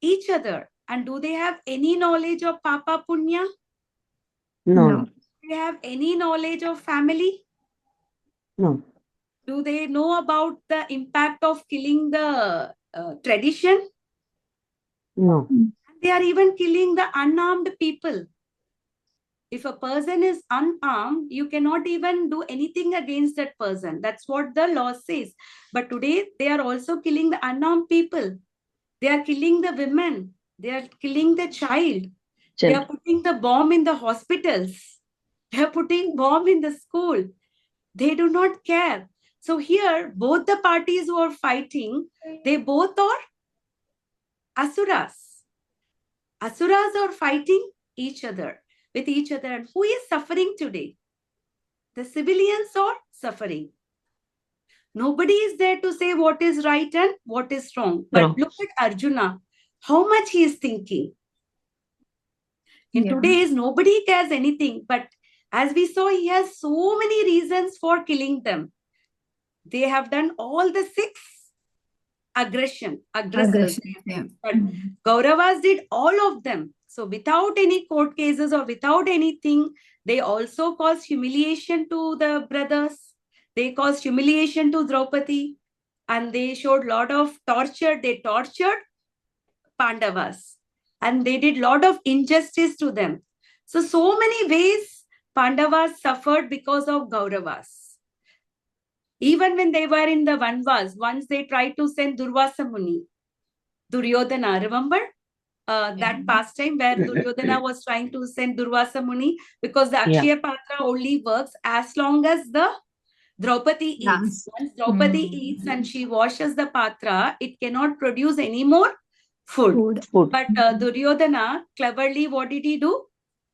Speaker 1: each other. And do they have any knowledge of Papa Punya?
Speaker 3: No.
Speaker 1: Do they have any knowledge of family?
Speaker 3: No.
Speaker 1: Do they know about the impact of killing the tradition?
Speaker 3: No.
Speaker 1: They are even killing the unarmed people. If a person is unarmed, you cannot even do anything against that person. That's what the law says. But today, they are also killing the unarmed people. They are killing the women. They are killing the child. They are putting the bomb in the hospitals. They are putting bomb in the school. They do not care. So here, both the parties who are fighting, they both are asuras. Asuras are fighting with each other. And who is suffering today? The civilians are suffering. Nobody is there to say what is right and what is wrong. But look at Arjuna, how much he is thinking. In today's, nobody cares anything. But as we saw, he has so many reasons for killing them. They have done all the 6 aggressors.
Speaker 2: Yeah.
Speaker 1: But Kauravas did all of them. So without any court cases or without anything, they also caused humiliation to the brothers. They caused humiliation to Draupadi. And they showed a lot of torture. They tortured Pandavas. And they did a lot of injustice to them. So many ways Pandavas suffered because of Kauravas. Even when they were in the Vanvas, once they tried to send Durvasa Muni, Duryodhana, remember? That pastime where Duryodhana was trying to send Durvasa Muni, because the
Speaker 3: Yeah.
Speaker 1: Akshaya Patra only works as long as the Draupadi eats.
Speaker 2: Last.
Speaker 1: Once Draupadi eats and she washes the patra, it cannot produce any more food.
Speaker 2: Food.
Speaker 3: Food.
Speaker 1: But Duryodhana, cleverly, what did he do?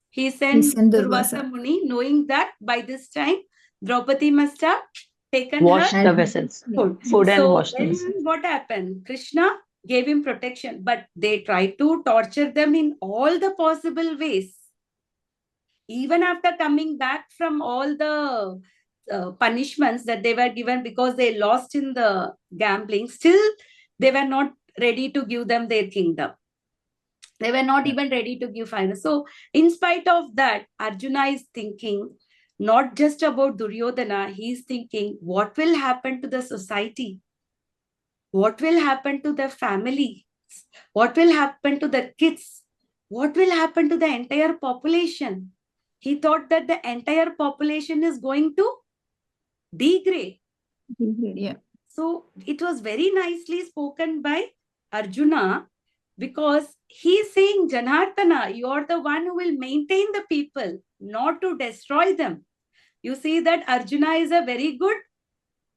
Speaker 1: He
Speaker 2: He
Speaker 1: sent
Speaker 2: sent
Speaker 1: Durvasa
Speaker 2: Durvasa.
Speaker 1: Muni, knowing that by this time Draupadi must have taken
Speaker 3: Wash
Speaker 1: her
Speaker 3: the vessels.
Speaker 1: food.
Speaker 3: Food and
Speaker 1: So
Speaker 3: wash the
Speaker 1: then
Speaker 3: vessels.
Speaker 1: what happened? Krishna gave him protection, but they tried to torture them in all the possible ways. Even after coming back from all the punishments that they were given because they lost in the gambling, still they were not ready to give them their kingdom. They were not even ready to give final. So in spite of that, Arjuna is thinking not just about Duryodhana, he is thinking what will happen to the society? What will happen to the family? What will happen to the kids? What will happen to the entire population? He thought that the entire population is going to degrade.
Speaker 2: Yeah.
Speaker 1: So it was very nicely spoken by Arjuna, because he is saying, Janardana, you are the one who will maintain the people, not to destroy them. You see that Arjuna is a very good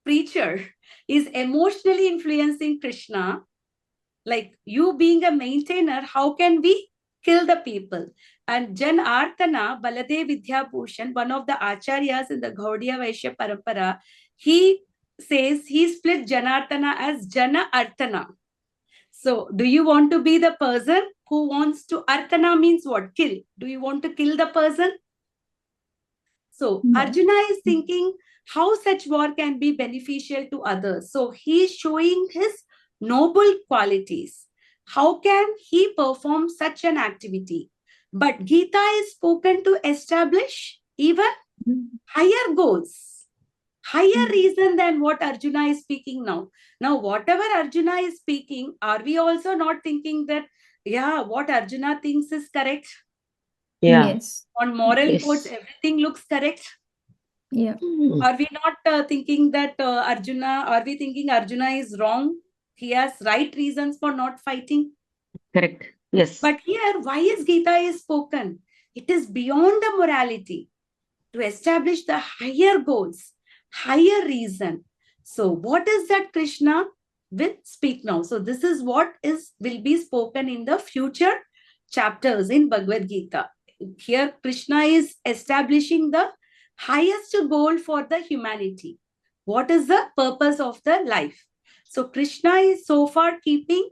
Speaker 1: preacher, is emotionally influencing Krishna. Like, you being a maintainer, how can we kill the people? And Jan Artana, Baladev Vidyabhushan, one of the acharyas in the Gaudiya Vaishya Parampara, he says he split Janartana as Jana Artana. So, do you want to be the person who wants to? Artana means what? Kill. Do you want to kill the person? So,
Speaker 2: No.
Speaker 1: Arjuna is thinking how such war can be beneficial to others. So, he is showing his noble qualities. How can he perform such an activity? But Gita is spoken to establish even higher goals, higher reason than what Arjuna is speaking now. Now, whatever Arjuna is speaking, are we also not thinking that, yeah, what Arjuna thinks is correct?
Speaker 3: Yeah.
Speaker 2: Yes.
Speaker 1: On moral
Speaker 3: Yes.
Speaker 1: codes, everything looks correct.
Speaker 2: Yeah.
Speaker 3: Hmm.
Speaker 1: Are we not thinking that are we thinking Arjuna is wrong? He has right reasons for not fighting.
Speaker 3: Correct. Yes.
Speaker 1: But here, why is Gita is spoken? It is beyond the morality to establish the higher goals, higher reason. So what is that Krishna will speak now? So this is what will be spoken in the future chapters in Bhagavad Gita. Here Krishna is establishing the highest goal for the humanity. What is the purpose of the life? So Krishna is so far keeping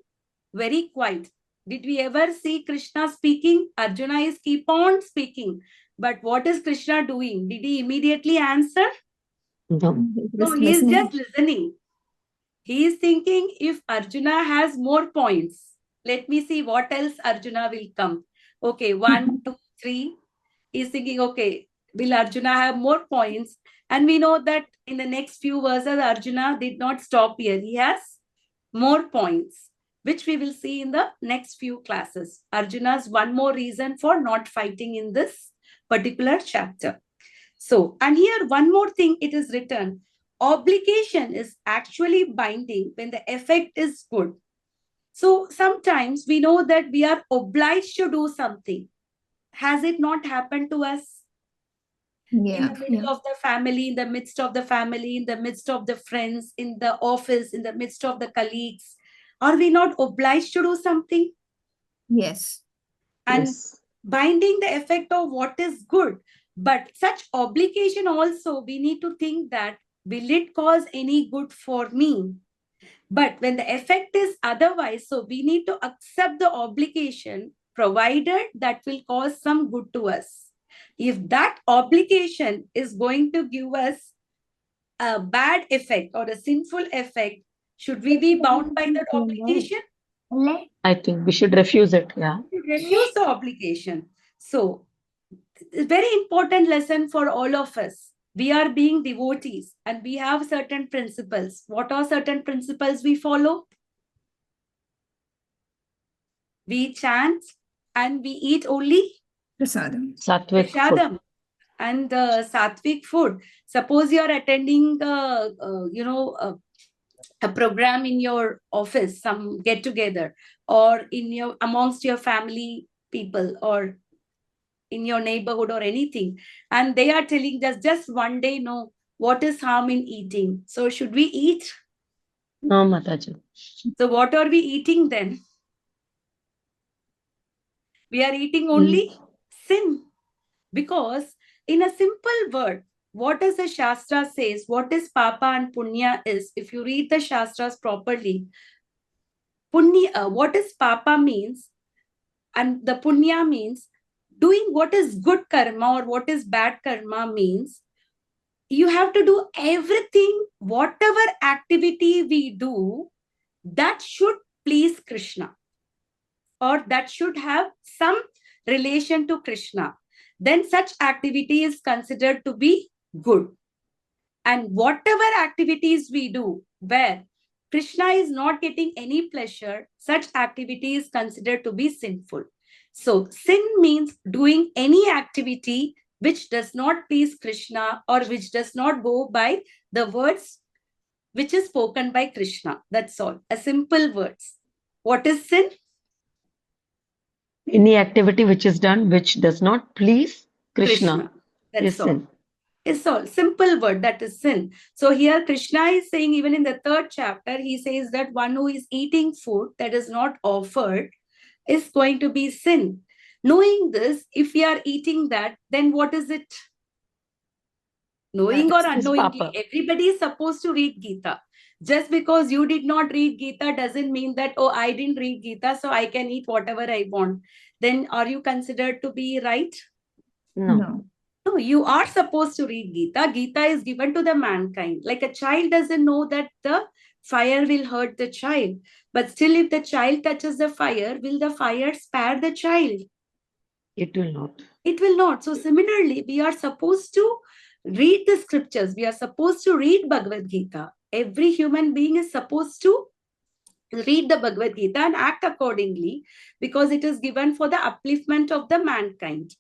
Speaker 1: very quiet. Did we ever see Krishna speaking? Arjuna is keep on speaking. But what is Krishna doing? Did he immediately answer?
Speaker 3: No.
Speaker 1: No, he is just listening. He is thinking if Arjuna has more points, let me see what else Arjuna will come. Okay, 1, 2, 3. He's thinking, okay, will Arjuna have more points? And we know that in the next few verses, Arjuna did not stop here. He has more points, which we will see in the next few classes. Arjuna's one more reason for not fighting in this particular chapter. So, and here one more thing it is written, obligation is actually binding when the effect is good. So sometimes we know that we are obliged to do something. Has it not happened to us? In the middle of the family, in the midst of the family, in the midst of the friends, in the office, in the midst of the colleagues, are we not obliged to do something?
Speaker 2: Yes.
Speaker 1: And
Speaker 3: Yes.
Speaker 1: binding the effect of what is good. But such obligation also, we need to think that, will it cause any good for me? But when the effect is otherwise, so we need to accept the obligation, provided that will cause some good to us. If that obligation is going to give us a bad effect or a sinful effect, should we be bound by that obligation?
Speaker 3: I think we should refuse it. Yeah.
Speaker 1: Refuse the obligation. So, a very important lesson for all of us. We are being devotees and we have certain principles. What are certain principles we follow? We chant and we eat only
Speaker 2: Prasadam.
Speaker 3: Sattvic food.
Speaker 1: prasadam. And sattvic food, suppose you are attending a program in your office, some get together, or in your amongst your family people, or in your neighborhood or anything, and they are telling us just one day, no, what is harm in eating? So should we eat?
Speaker 3: No, Mataji.
Speaker 1: So what are we eating then? We are eating only sin. Because in a simple word, what does the Shastra says? What is Papa and Punya is? If you read the Shastras properly, Punya, what is Papa means, and the Punya means doing what is good karma or what is bad karma means you have to do everything, whatever activity we do, that should please Krishna, or that should have some relation to Krishna. Then such activity is considered to be good. And whatever activities we do where Krishna is not getting any pleasure, such activity is considered to be sinful. So sin means doing any activity which does not please Krishna, or which does not go by the words which is spoken by Krishna. That's all. A simple words. What is sin?
Speaker 3: Any activity which is done which does not please Krishna,
Speaker 1: That's
Speaker 3: is
Speaker 1: all.
Speaker 3: sin.
Speaker 1: It's all simple word, that is sin. So here Krishna is saying, even in the 3rd chapter, he says that one who is eating food that is not offered is going to be sin. Knowing this, if we are eating that, then what is it? Knowing or
Speaker 3: That is
Speaker 1: unknowingly,
Speaker 3: Papa.
Speaker 1: everybody is supposed to read Gita. Just because you did not read Gita doesn't mean that, oh, I didn't read Gita, so I can eat whatever I want. Then are you considered to be right?
Speaker 3: No.
Speaker 1: No, you are supposed to read Gita. Gita is given to the mankind. Like a child doesn't know that the fire will hurt the child. But still, if the child touches the fire, will the fire spare the child?
Speaker 3: It will not.
Speaker 1: It will not. So similarly, we are supposed to read the scriptures. We are supposed to read Bhagavad Gita. Every human being is supposed to read the Bhagavad Gita and act accordingly, because it is given for the upliftment of the mankind,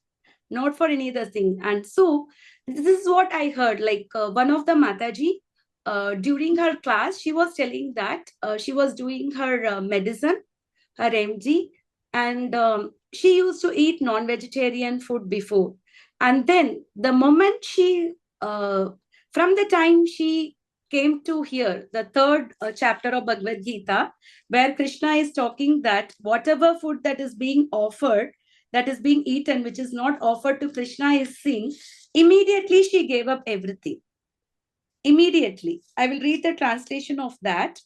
Speaker 1: not for any other thing. And so this is what I heard, like one of the Mataji, during her class, she was telling that she was doing her medicine, her MG, and she used to eat non-vegetarian food before. And then the moment she, from the time she came to hear the 3rd chapter of Bhagavad Gita, where Krishna is talking that whatever food that is being offered, that is being eaten, which is not offered to Krishna, is sin, immediately she gave up everything. Immediately. I will read the translation of that.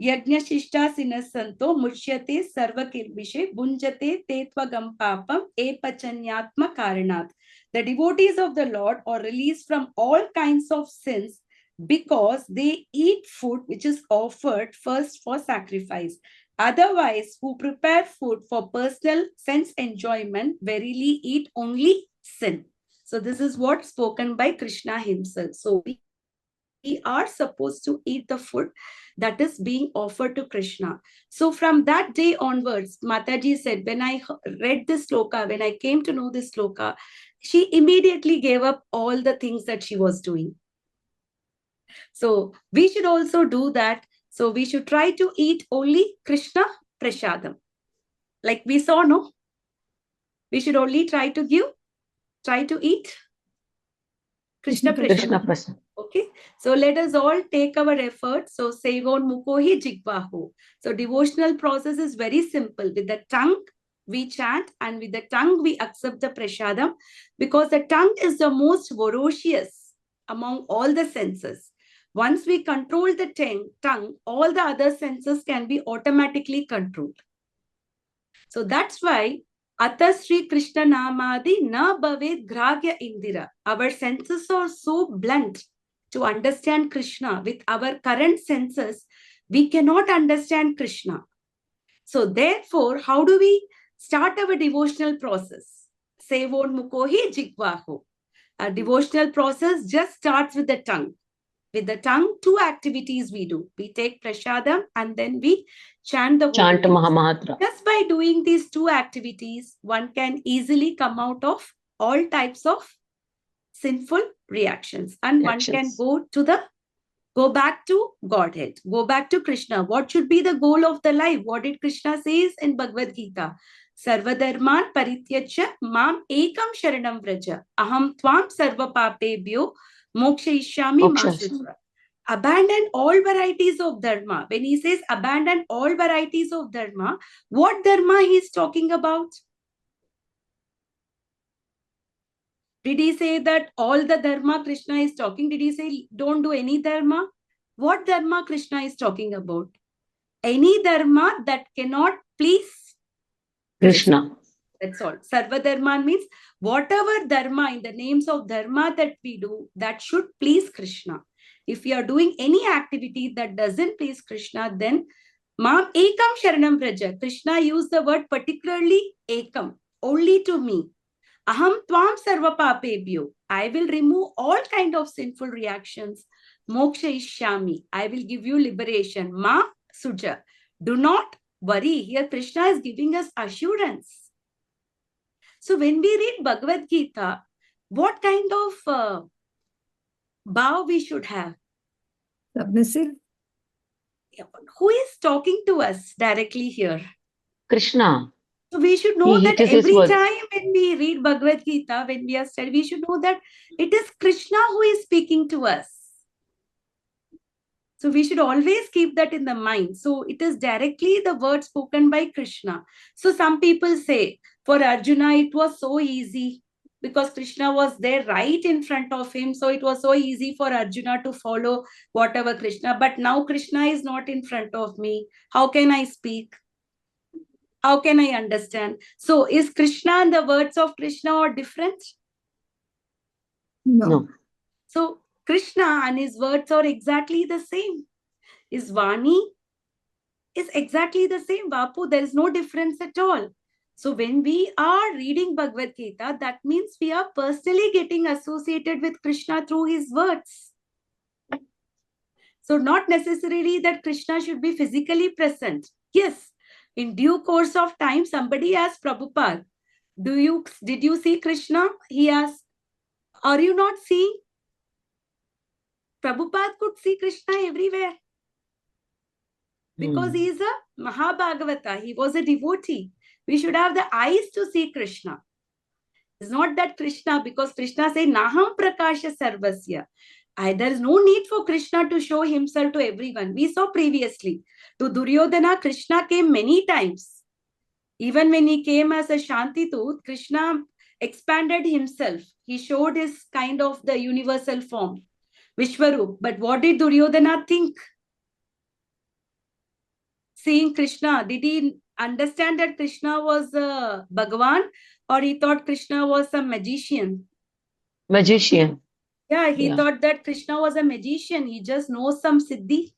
Speaker 1: Yajna shishta sinasanto muchyate sarva kilbishe bunjate tetvagam papam epachanyatma karanat. The devotees of the Lord are released from all kinds of sins because they eat food which is offered first for sacrifice. Otherwise, who prepare food for personal sense enjoyment verily eat only sin. So this is what spoken by Krishna himself. So we are supposed to eat the food that is being offered to Krishna. So from that day onwards, Mataji said, when I read this sloka, when I came to know this sloka, she immediately gave up all the things that she was doing. So we should also do that. So we should try to eat only Krishna Prashadam. Like we saw, no? We should only try to eat Krishna
Speaker 3: Krishna
Speaker 1: Prashadam.
Speaker 3: Prasad.
Speaker 1: Okay, so let us all take our efforts. So Sevon Mukohi Jigvaho. So devotional process is very simple. With the tongue, we chant, and with the tongue, we accept the prasadam, because the tongue is the most ferocious among all the senses. Once we control the tongue, all the other senses can be automatically controlled. So that's why Ata Sri Krishna Namadi na bhaved gragya indira. Our senses are so blunt to understand Krishna. With our current senses, we cannot understand Krishna. So therefore, how do we start our devotional process? Sevon mukohi jigvaho. Our devotional process just starts with the tongue. With the tongue, 2 activities we do. We take prasadam and then we chant the holy
Speaker 3: Chant
Speaker 1: names.
Speaker 3: Mahamatra.
Speaker 1: Just by doing these 2 activities, one can easily come out of all types of sinful reactions. And one can go back to Godhead, go back to Krishna. What should be the goal of the life? What did Krishna says in Bhagavad Gita? Sarvadharman parityaja mam ekam sharanam vraja. Aham tvam sarva papebhyo mokshayishyami ma
Speaker 3: Moksha.
Speaker 1: shucha. Abandon all varieties of dharma. When he says abandon all varieties of dharma, what dharma he is talking about? Did he say that all the dharma Krishna is talking? Did he say don't do any dharma? What dharma Krishna is talking about? Any dharma that cannot please
Speaker 3: Krishna.
Speaker 1: That's all. Sarva dharma means whatever dharma in the names of dharma that we do, that should please Krishna. If we are doing any activity that doesn't please Krishna, then Mam ekam sharanam vraja. Krishna used the word particularly ekam, only to me. Aham tvam sarva papebhyo. I will remove all kind of sinful reactions. Moksha ishyami. I will give you liberation. Ma suja. Do not worry. Here Krishna is giving us assurance. So when we read Bhagavad Gita, what kind of bow we should have?
Speaker 2: Submissive.
Speaker 1: Who is talking to us directly here?
Speaker 3: Krishna.
Speaker 1: So we should know that
Speaker 3: It is his
Speaker 1: every
Speaker 3: word.
Speaker 1: time when we read Bhagavad Gita, when we are studying, we should know that it is Krishna who is speaking to us. So we should always keep that in the mind. So it is directly the word spoken by Krishna. So some people say, for Arjuna, it was so easy because Krishna was there right in front of him. So it was so easy for Arjuna to follow whatever Krishna. But now Krishna is not in front of me. How can I speak? How can I understand? So is Krishna and the words of Krishna are different?
Speaker 3: No.
Speaker 1: So Krishna and his words are exactly the same. His Vani is exactly the same. Vapu, there is no difference at all. So when we are reading Bhagavad Gita, that means we are personally getting associated with Krishna through his words. So not necessarily that Krishna should be physically present. Yes, in due course of time, somebody asked Prabhupada, did you see Krishna? He asked, are you not seeing? Prabhupada could see Krishna everywhere. Because he is a Mahabhagavata. He was a devotee. We should have the eyes to see Krishna. It's not that Krishna, because Krishna says, Naham Prakasha Sarvasya. There is no need for Krishna to show himself to everyone. We saw previously. To Duryodhana, Krishna came many times. Even when he came as a Shantitut, Krishna expanded himself. He showed his kind of the universal form, Vishwarup. But what did Duryodhana think? Seeing Krishna, did he understand that Krishna was Bhagavan, or he thought Krishna was some magician?
Speaker 3: Magician.
Speaker 1: Yeah, he thought that Krishna was a magician. He just knows some siddhi.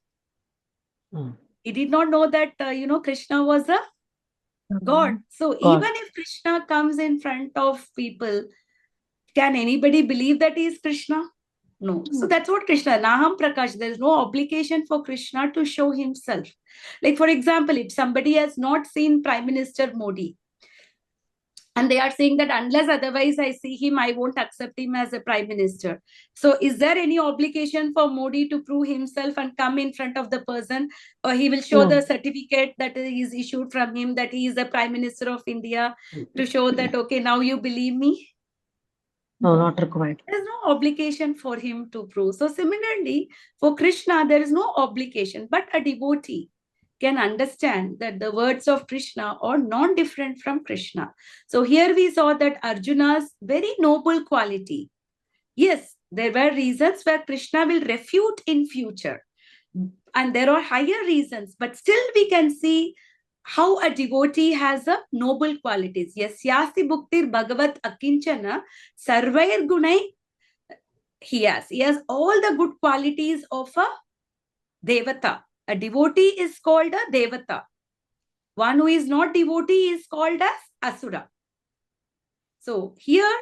Speaker 1: He did not know that, Krishna was a God. So even if Krishna comes in front of people, can anybody believe that he is Krishna? No. So that's what Krishna, Naham Prakash, there is no obligation for Krishna to show himself. Like for example, if somebody has not seen Prime Minister Modi, and they are saying that unless otherwise I see him, I won't accept him as a Prime Minister. So is there any obligation for Modi to prove himself and come in front of the person? Or he will show the certificate that is issued from him that he is the Prime Minister of India to show that, okay, now you believe me?
Speaker 3: No, not required.
Speaker 1: There is no obligation for him to prove. So similarly, for Krishna, there is no obligation, but a devotee can understand that the words of Krishna are non-different from Krishna. So here we saw that Arjuna's very noble quality. Yes, there were reasons where Krishna will refute in future. And there are higher reasons, but still we can see how a devotee has a noble qualities. Yasyasi bhuktir bhagavat akinchana sarvair gunai. He has all the good qualities of a devata. A devotee is called a devata. One who is not devotee is called as asura. So here,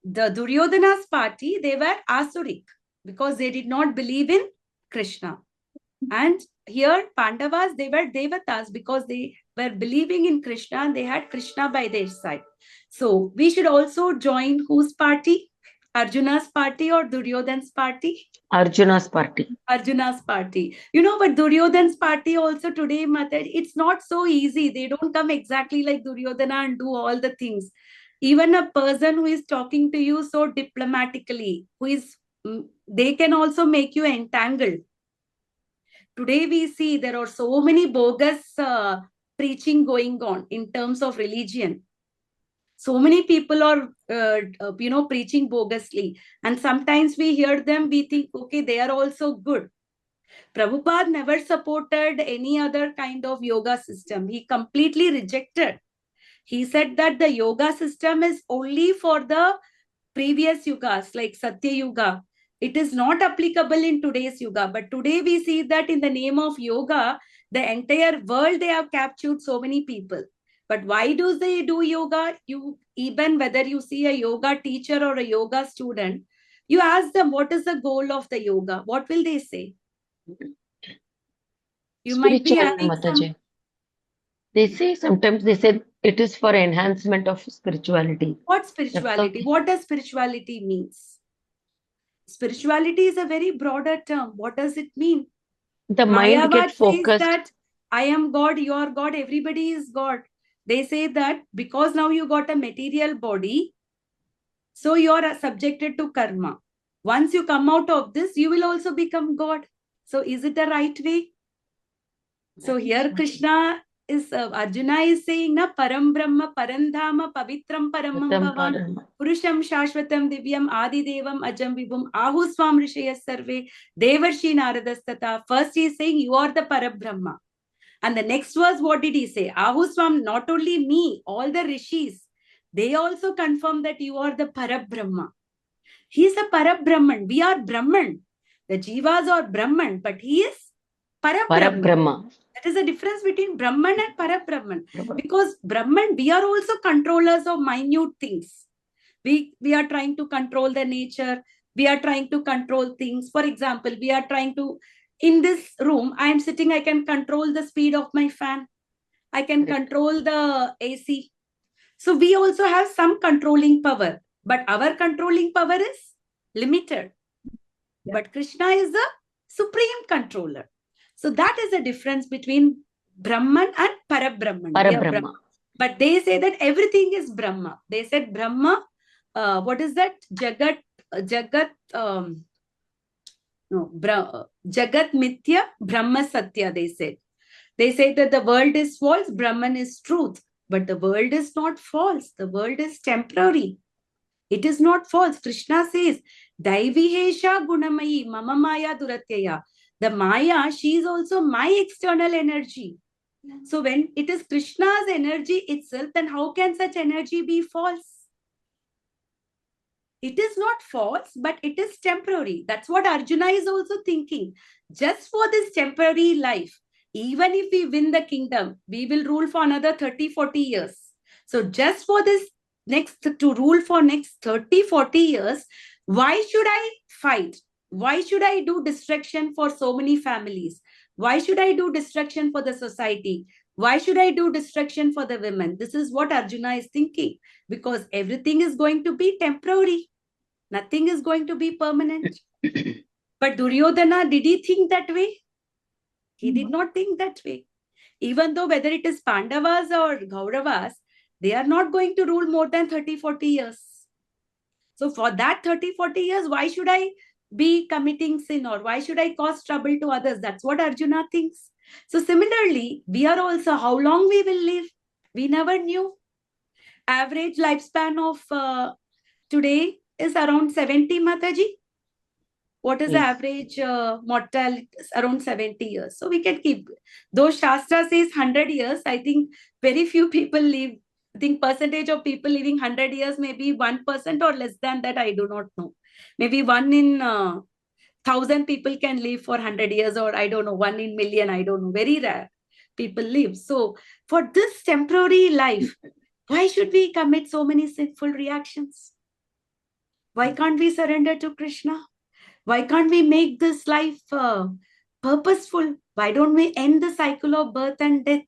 Speaker 1: the Duryodhana's party, they were asuric because they did not believe in Krishna. And here, Pandavas, they were devatas because they were believing in Krishna and they had Krishna by their side. So we should also join whose party? Arjuna's party or Duryodhan's party?
Speaker 3: Arjuna's party.
Speaker 1: Arjuna's party. You know, but Duryodhan's party also today, Mataji, it's not so easy. They don't come exactly like Duryodhana and do all the things. Even a person who is talking to you so diplomatically, who is, they can also make you entangled. Today we see there are so many bogus preaching going on in terms of religion. So many people are, preaching bogusly. And sometimes we hear them, we think, okay, they are also good. Prabhupada never supported any other kind of yoga system. He completely rejected. He said that the yoga system is only for the previous yugas, like Satya Yuga. It is not applicable in today's yuga. But today we see that in the name of yoga, the entire world, they have captured so many people. But why do they do yoga? You, even whether you see a yoga teacher or a yoga student, you ask them, what is the goal of the yoga? What will they say? You might be
Speaker 3: Spiritual,
Speaker 1: having some,
Speaker 3: Mataji. They say sometimes they say it is for enhancement of spirituality.
Speaker 1: what spirituality? What does spirituality means? Spirituality is a very broader term. What does it mean?
Speaker 3: The mind
Speaker 1: Mayavad
Speaker 3: get
Speaker 1: says
Speaker 3: focused.
Speaker 1: that I am God, you are God, everybody is God. They say that because now you got a material body, so you are subjected to karma. Once you come out of this, you will also become God. So is it the right way? So here Krishna is, Arjuna is saying, na param brahma, parandhama, pavitram paramam bhavan, purusham shashvatam divyam adi devam ajam vibhum ahuswam rishayas sarve devarshi naradastata. First he is saying, you are the parabrahma. And the next verse, what did he say? Ahuswam, not only me, all the rishis, they also confirm that you are the parabrahma. He is a parabrahman. We are Brahman. The jivas are Brahman, but he is parabrahman.
Speaker 3: Parabrahma.
Speaker 1: That is the difference between Brahman and Parabrahman. Because Brahman, we are also controllers of minute things. We are trying to control the nature. We are trying to control things. For example, we are trying to, in this room, I am sitting, I can control the speed of my fan. I can control the AC. So we also have some controlling power. But our controlling power is limited. But Krishna is the supreme controller. So that is the difference between Brahman and Parabrahman.
Speaker 3: Parabrahma.
Speaker 1: But they say that everything is Brahma. They said Brahma, what is that? Jagat Mithya, Brahma Satya, they said. They say that the world is false, Brahman is truth. But the world is not false. The world is temporary. It is not false. Krishna says, Daivihesha Gunamayi, Mama Maya Duratyaya. The Maya, she is also my external energy. So when it is Krishna's energy itself, then how can such energy be false? It is not false, but it is temporary. That's what Arjuna is also thinking. Just for this temporary life, even if we win the kingdom, we will rule for another 30, 40 years. So just for this to rule for next 30, 40 years, why should I fight? Why should I do destruction for so many families? Why should I do destruction for the society? Why should I do destruction for the women? This is what Arjuna is thinking, because everything is going to be temporary. Nothing is going to be permanent. But Duryodhana, did he think that way? He did not think that way. Even though whether it is Pandavas or Kauravas, they are not going to rule more than 30, 40 years. So for that 30, 40 years, why should I be committing sin, or why should I cause trouble to others? That's what Arjuna thinks. So similarly, we are also, how long we will live? We never knew. Average lifespan of today is around 70, Mataji. What is the average mortality? Around 70 years. So we can keep, though Shastra says 100 years, I think very few people live. I think percentage of people living 100 years, maybe 1% or less than that, I do not know. Maybe 1 in 1,000 people can live for 100 years, or I don't know, 1 in million, I don't know. Very rare people live. So for this temporary life, why should we commit so many sinful reactions? Why can't we surrender to Krishna? Why can't we make this life purposeful? Why don't we end the cycle of birth and death?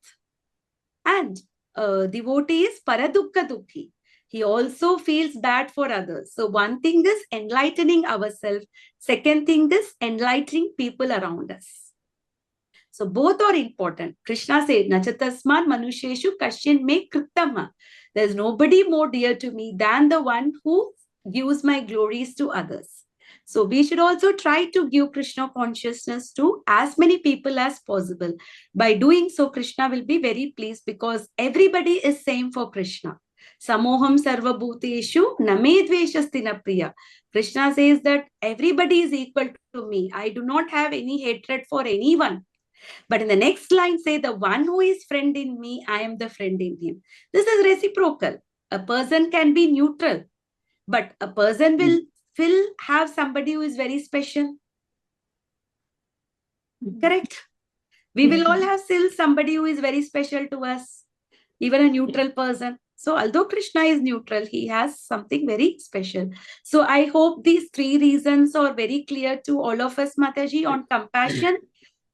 Speaker 1: And devotee is paradukka dukhi. He also feels bad for others. So one thing is enlightening ourselves. Second thing is enlightening people around us. So both are important. Krishna said, Nachatasman manusheshu kashin me krittama. There's nobody more dear to me than the one who gives my glories to others. So we should also try to give Krishna consciousness to as many people as possible. By doing so, Krishna will be very pleased because everybody is same for Krishna. Samoham sarva bhuteshu name dveshasti na priya. Krishna says that everybody is equal to me. I do not have any hatred for anyone. But in the next line, say, the one who is friend in me, I am the friend in him. This is reciprocal. A person can be neutral, but a person will have somebody who is very special. Correct? We will all have still somebody who is very special to us, even a neutral person. So although Krishna is neutral, he has something very special. So I hope these three reasons are very clear to all of us, Mataji, on compassion,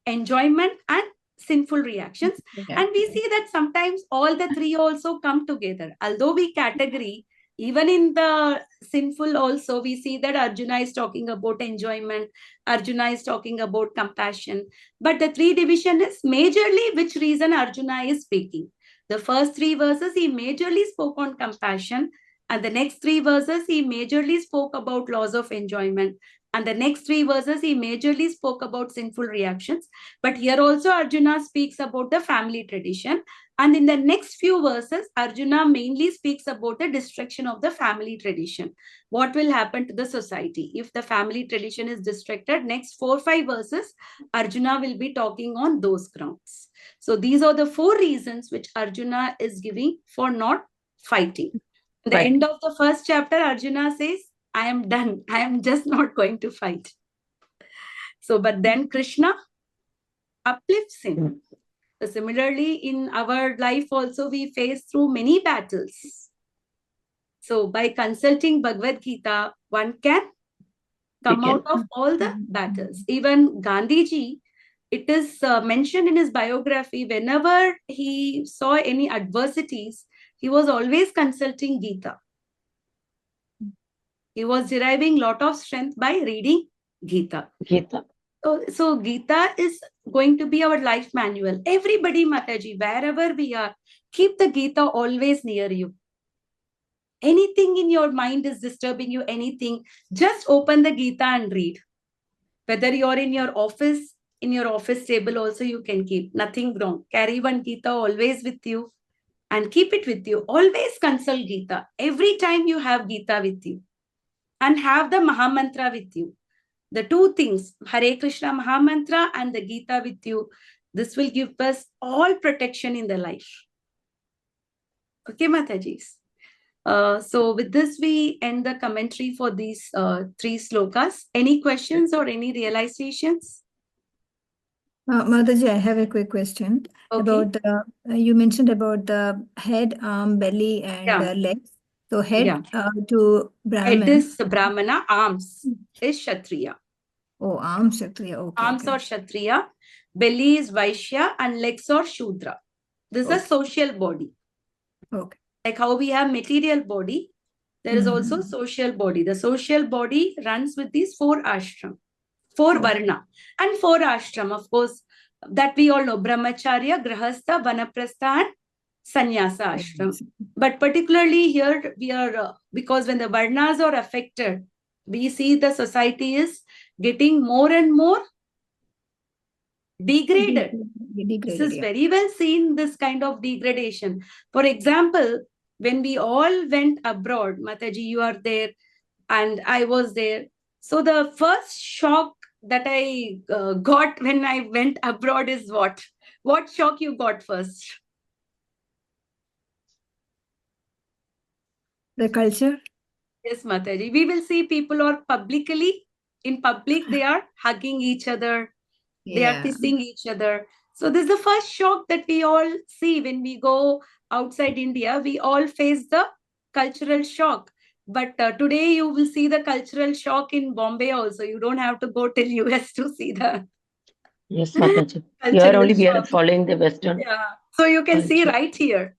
Speaker 1: enjoyment, and sinful reactions.
Speaker 2: Yeah.
Speaker 1: And we see that sometimes all the three also come together. Although we category, even in the sinful also, we see that Arjuna is talking about enjoyment, Arjuna is talking about compassion. But the three division is majorly which reason Arjuna is speaking. The first three verses, he majorly spoke on compassion. And the next three verses, he majorly spoke about loss of enjoyment. And the next three verses, he majorly spoke about sinful reactions. But here also, Arjuna speaks about the family tradition. And in the next few verses, Arjuna mainly speaks about the destruction of the family tradition. What will happen to the society if the family tradition is destructed? Next 4-5 verses, Arjuna will be talking on those grounds. So these are the 4 reasons which Arjuna is giving for not fighting. At the end of the first chapter, Arjuna says, I am done. I am just not going to fight. So, but then Krishna uplifts him. So similarly, in our life also, we face through many battles. So by consulting Bhagavadgita, one can come out of all the battles. Even Gandhiji, it is mentioned in his biography, whenever he saw any adversities, he was always consulting Gita. He was deriving a lot of strength by reading Gita. So Gita is going to be our life manual. Everybody, Mataji, wherever we are, keep the Gita always near you. Anything in your mind is disturbing you, anything, just open the Gita and read. Whether you're in your office table also you can keep. Nothing wrong. Carry one Gita always with you and keep it with you. Always consult Gita. Every time you have Gita with you. And have the Mahamantra with you. The 2 things, Hare Krishna Mahamantra and the Gita with you. This will give us all protection in the life. Okay, Matajis. So with this, we end the commentary for these 3 slokas. Any questions or any realizations?
Speaker 2: Mataji, I have a quick question about the, you mentioned about the head, arm, belly, and legs. So head to Brahman.
Speaker 1: Head is Brahmana, arms is Kshatriya.
Speaker 2: Oh, arms Kshatriya. Okay.
Speaker 1: Arms are Kshatriya, belly is Vaishya, and legs are Shudra. This is a social body.
Speaker 2: Okay.
Speaker 1: Like how we have material body, there is also social body. The social body runs with these 4 ashram, 4 varna, and 4 ashram, of course, that we all know: Brahmacharya, Grahastha, Vanaprastha, and Sannyasa ashram. But particularly here, we are, because when the varnas are affected, we see the society is getting more and more degraded. This is very well seen, this kind of degradation. For example, when we all went abroad, Mataji, you are there and I was there. So the first shock that I got when I went abroad is what? What shock you got first?
Speaker 2: The culture?
Speaker 1: Yes, Mataji. We will see people are in public, they are hugging each other. They are kissing each other. So this is the first shock that we all see when we go outside India. We all face the cultural shock. But today you will see the cultural shock in Bombay also. You don't have to go till US to see the
Speaker 3: Yes, Mataji. Here only we are following the Western.
Speaker 1: Yeah. So you can see right here.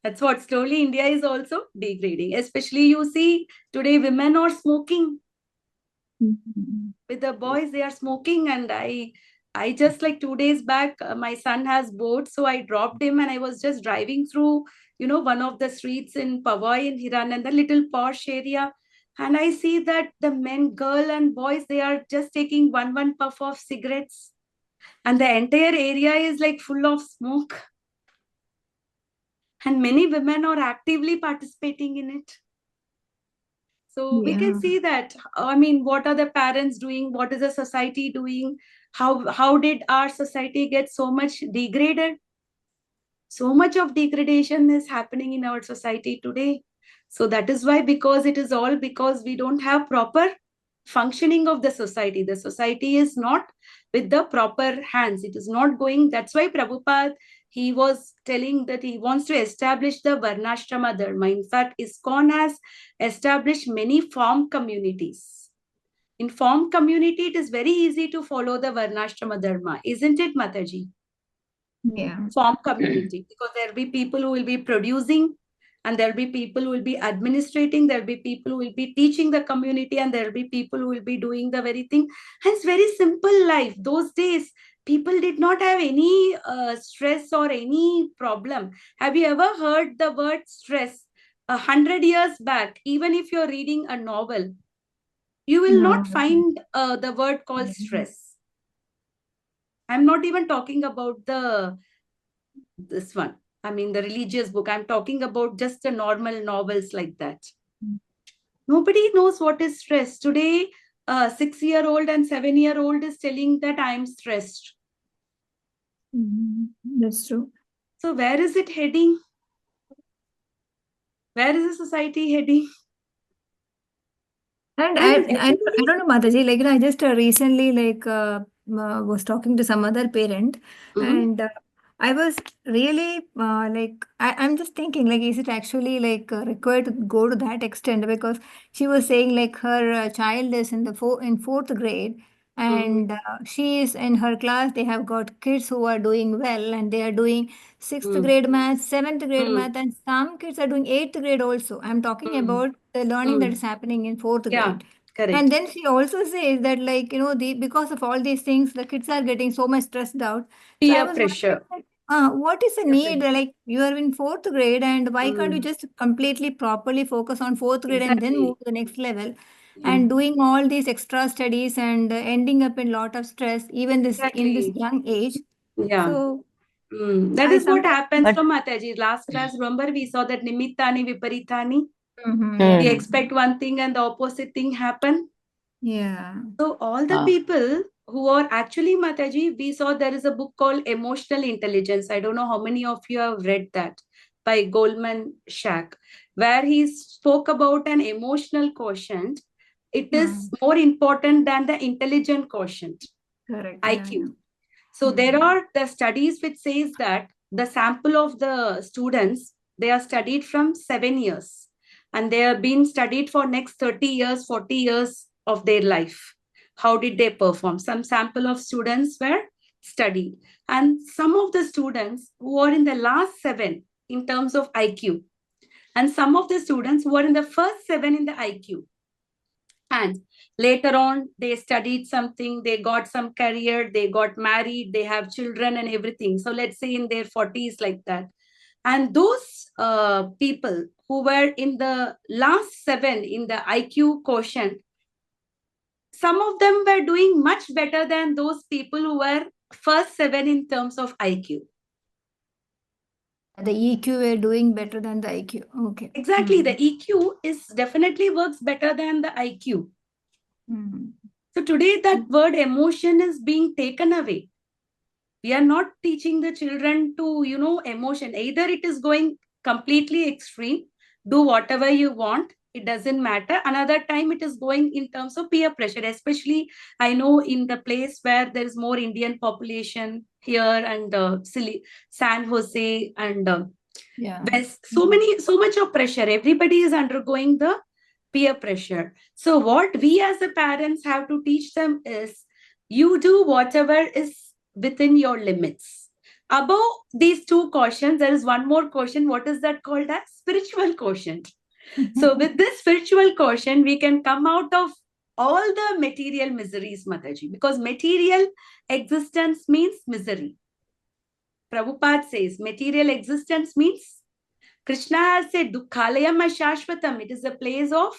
Speaker 1: That's what slowly India is also degrading. Especially you see today women are smoking.
Speaker 2: Mhm.
Speaker 1: With the boys, they are smoking. And I just like 2 days back, my son has boat. So I dropped him and I was just driving through, one of the streets in Pavai in Hiran and the little posh area. And I see that the men, girl and boys, they are just taking one puff of cigarettes. And the entire area is like full of smoke. And many women are actively participating in it. So we can
Speaker 2: Yeah.
Speaker 1: see that. I mean, what are the parents doing? What is the society doing? How did our society get so much degraded? So much of degradation is happening in our society today. So that is why, because it is all because we don't have proper functioning of the society. The society is not with the proper hands. It is not going. That's why Prabhupada, he was telling that he wants to establish the Varnashrama Dharma. In fact, ISKCON has established many farm communities. In farm community, it is very easy to follow the Varnashrama Dharma, isn't it, Mataji?
Speaker 2: Yeah.
Speaker 1: Farm community, because there'll be people who will be producing, and there'll be people who will be administrating, there'll be people who will be teaching the community, and there'll be people who will be doing the very thing. And it's very simple life. Those days, people did not have any stress or any problem. Have you ever heard the word stress? 100 years back, even if you're reading a novel, you will
Speaker 2: No.
Speaker 1: not find the word called stress. I'm not even talking about this one. I mean, the religious book. I'm talking about just the normal novels like that. Nobody knows what is stress. Today, a 6-year-old and 7-year-old is telling that I'm stressed.
Speaker 2: Mhm. That's true.
Speaker 1: So where is it heading? Where is the society heading?
Speaker 2: And
Speaker 1: And
Speaker 2: I don't know, Mataji, like, I just recently, like, was talking to some other parent,
Speaker 1: Mhm.
Speaker 2: and I was really, like, I'm just thinking, like, is it actually, like, required to go to that extent? Because she was saying, like, her child is in in fourth grade, and she is in her class. They have got kids who are doing well, and they are doing sixth
Speaker 1: Mm,
Speaker 2: grade math, seventh grade
Speaker 1: mm,
Speaker 2: math, and some kids are doing eighth grade also. I'm talking
Speaker 1: mm,
Speaker 2: about the learning that
Speaker 1: mm.
Speaker 2: is happening in fourth
Speaker 1: Yeah,
Speaker 2: grade. And
Speaker 1: correct.
Speaker 2: then she also says that, like, because of all these things, the kids are getting so much stressed out. So I
Speaker 1: Peer
Speaker 2: was wondering,
Speaker 1: pressure.
Speaker 2: like, what is the
Speaker 1: Peer
Speaker 2: need?
Speaker 1: pressure.
Speaker 2: Like, you are in fourth grade, and why can't you
Speaker 1: Mm,
Speaker 2: just completely properly focus on fourth grade and then move
Speaker 1: exactly.
Speaker 2: to the next level? And
Speaker 1: Mm,
Speaker 2: doing all these extra studies and ending up in lot of stress, even this in this
Speaker 1: exactly.
Speaker 2: young age.
Speaker 1: Yeah.
Speaker 2: So
Speaker 1: That
Speaker 2: I
Speaker 1: is what
Speaker 2: sometimes.
Speaker 1: happens
Speaker 3: But
Speaker 1: from Mataji. Last class, remember we saw that Nimittani Viparitani. We
Speaker 2: Yeah,
Speaker 3: hmm,
Speaker 1: expect one thing and the opposite thing happen.
Speaker 2: yeah,
Speaker 1: So all the
Speaker 3: uh,
Speaker 1: people who are actually Mataji, we saw there is a book called Emotional Intelligence. I don't know how many of you have read that by Goldman Sachs, where he spoke about an emotional quotient. It is more important than the intelligent quotient,
Speaker 2: correct. Yeah, yeah.
Speaker 1: IQ. So there are the studies which says that the sample of the students, they are studied from 7 years, and they are being studied for next 30 years, 40 years of their life. How did they perform? Some sample of students were studied, and some of the students who are in the last 7 in terms of IQ, and some of the students who are in the first 7 in the IQ, and later on they studied something, they got some career, they got married, they have children and everything. So let's say in their 40s, like that. And those people who were in the last 7 in the IQ quotient, some of them were doing much better than those people who were first 7 in terms of IQ.
Speaker 2: The EQ were doing better than the IQ. Okay.
Speaker 1: Exactly, the EQ is definitely works better than the IQ.
Speaker 2: Mm.
Speaker 1: So today that word emotion is being taken away. We are not teaching the children to, emotion. Either it is going completely extreme, do whatever you want, it doesn't matter. Another time it is going in terms of peer pressure, especially I know in the place where there is more Indian population here, and San Jose and
Speaker 2: Yeah.
Speaker 1: West, so much of pressure. Everybody is undergoing the peer pressure. So what we as the parents have to teach them is, you do whatever is within your limits. Above these two quotients, there is one more quotient. What is that called as? Spiritual quotient. So with this spiritual quotient, we can come out of all the material miseries, Mataji, because material existence means misery. Prabhupada says material existence means, Krishna has said, Dukhalayam Ashashvatam. It is a place of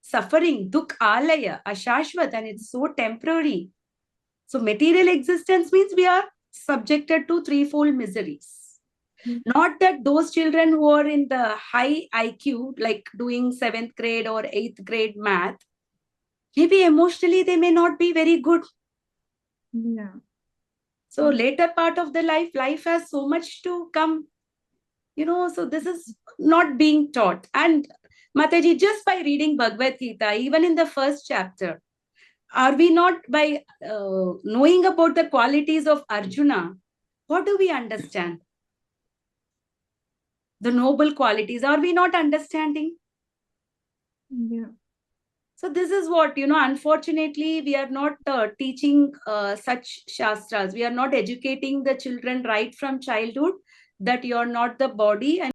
Speaker 1: suffering. Dukhalaya, Ashashvat, and it's so temporary. So material existence means we are subjected to threefold miseries. Not that those children who are in the high IQ, like doing 7th grade or 8th grade math, maybe emotionally they may not be very good.
Speaker 2: Yeah.
Speaker 1: So later part of the life has so much to come, so this is not being taught. And Mataji, just by reading Bhagavad Gita, even in the first chapter, are we not, by knowing about the qualities of Arjuna, what do we understand? The noble qualities, are we not understanding?
Speaker 2: Yeah.
Speaker 1: So this is what, unfortunately, we are not teaching such shastras. We are not educating the children right from childhood that you are not the body and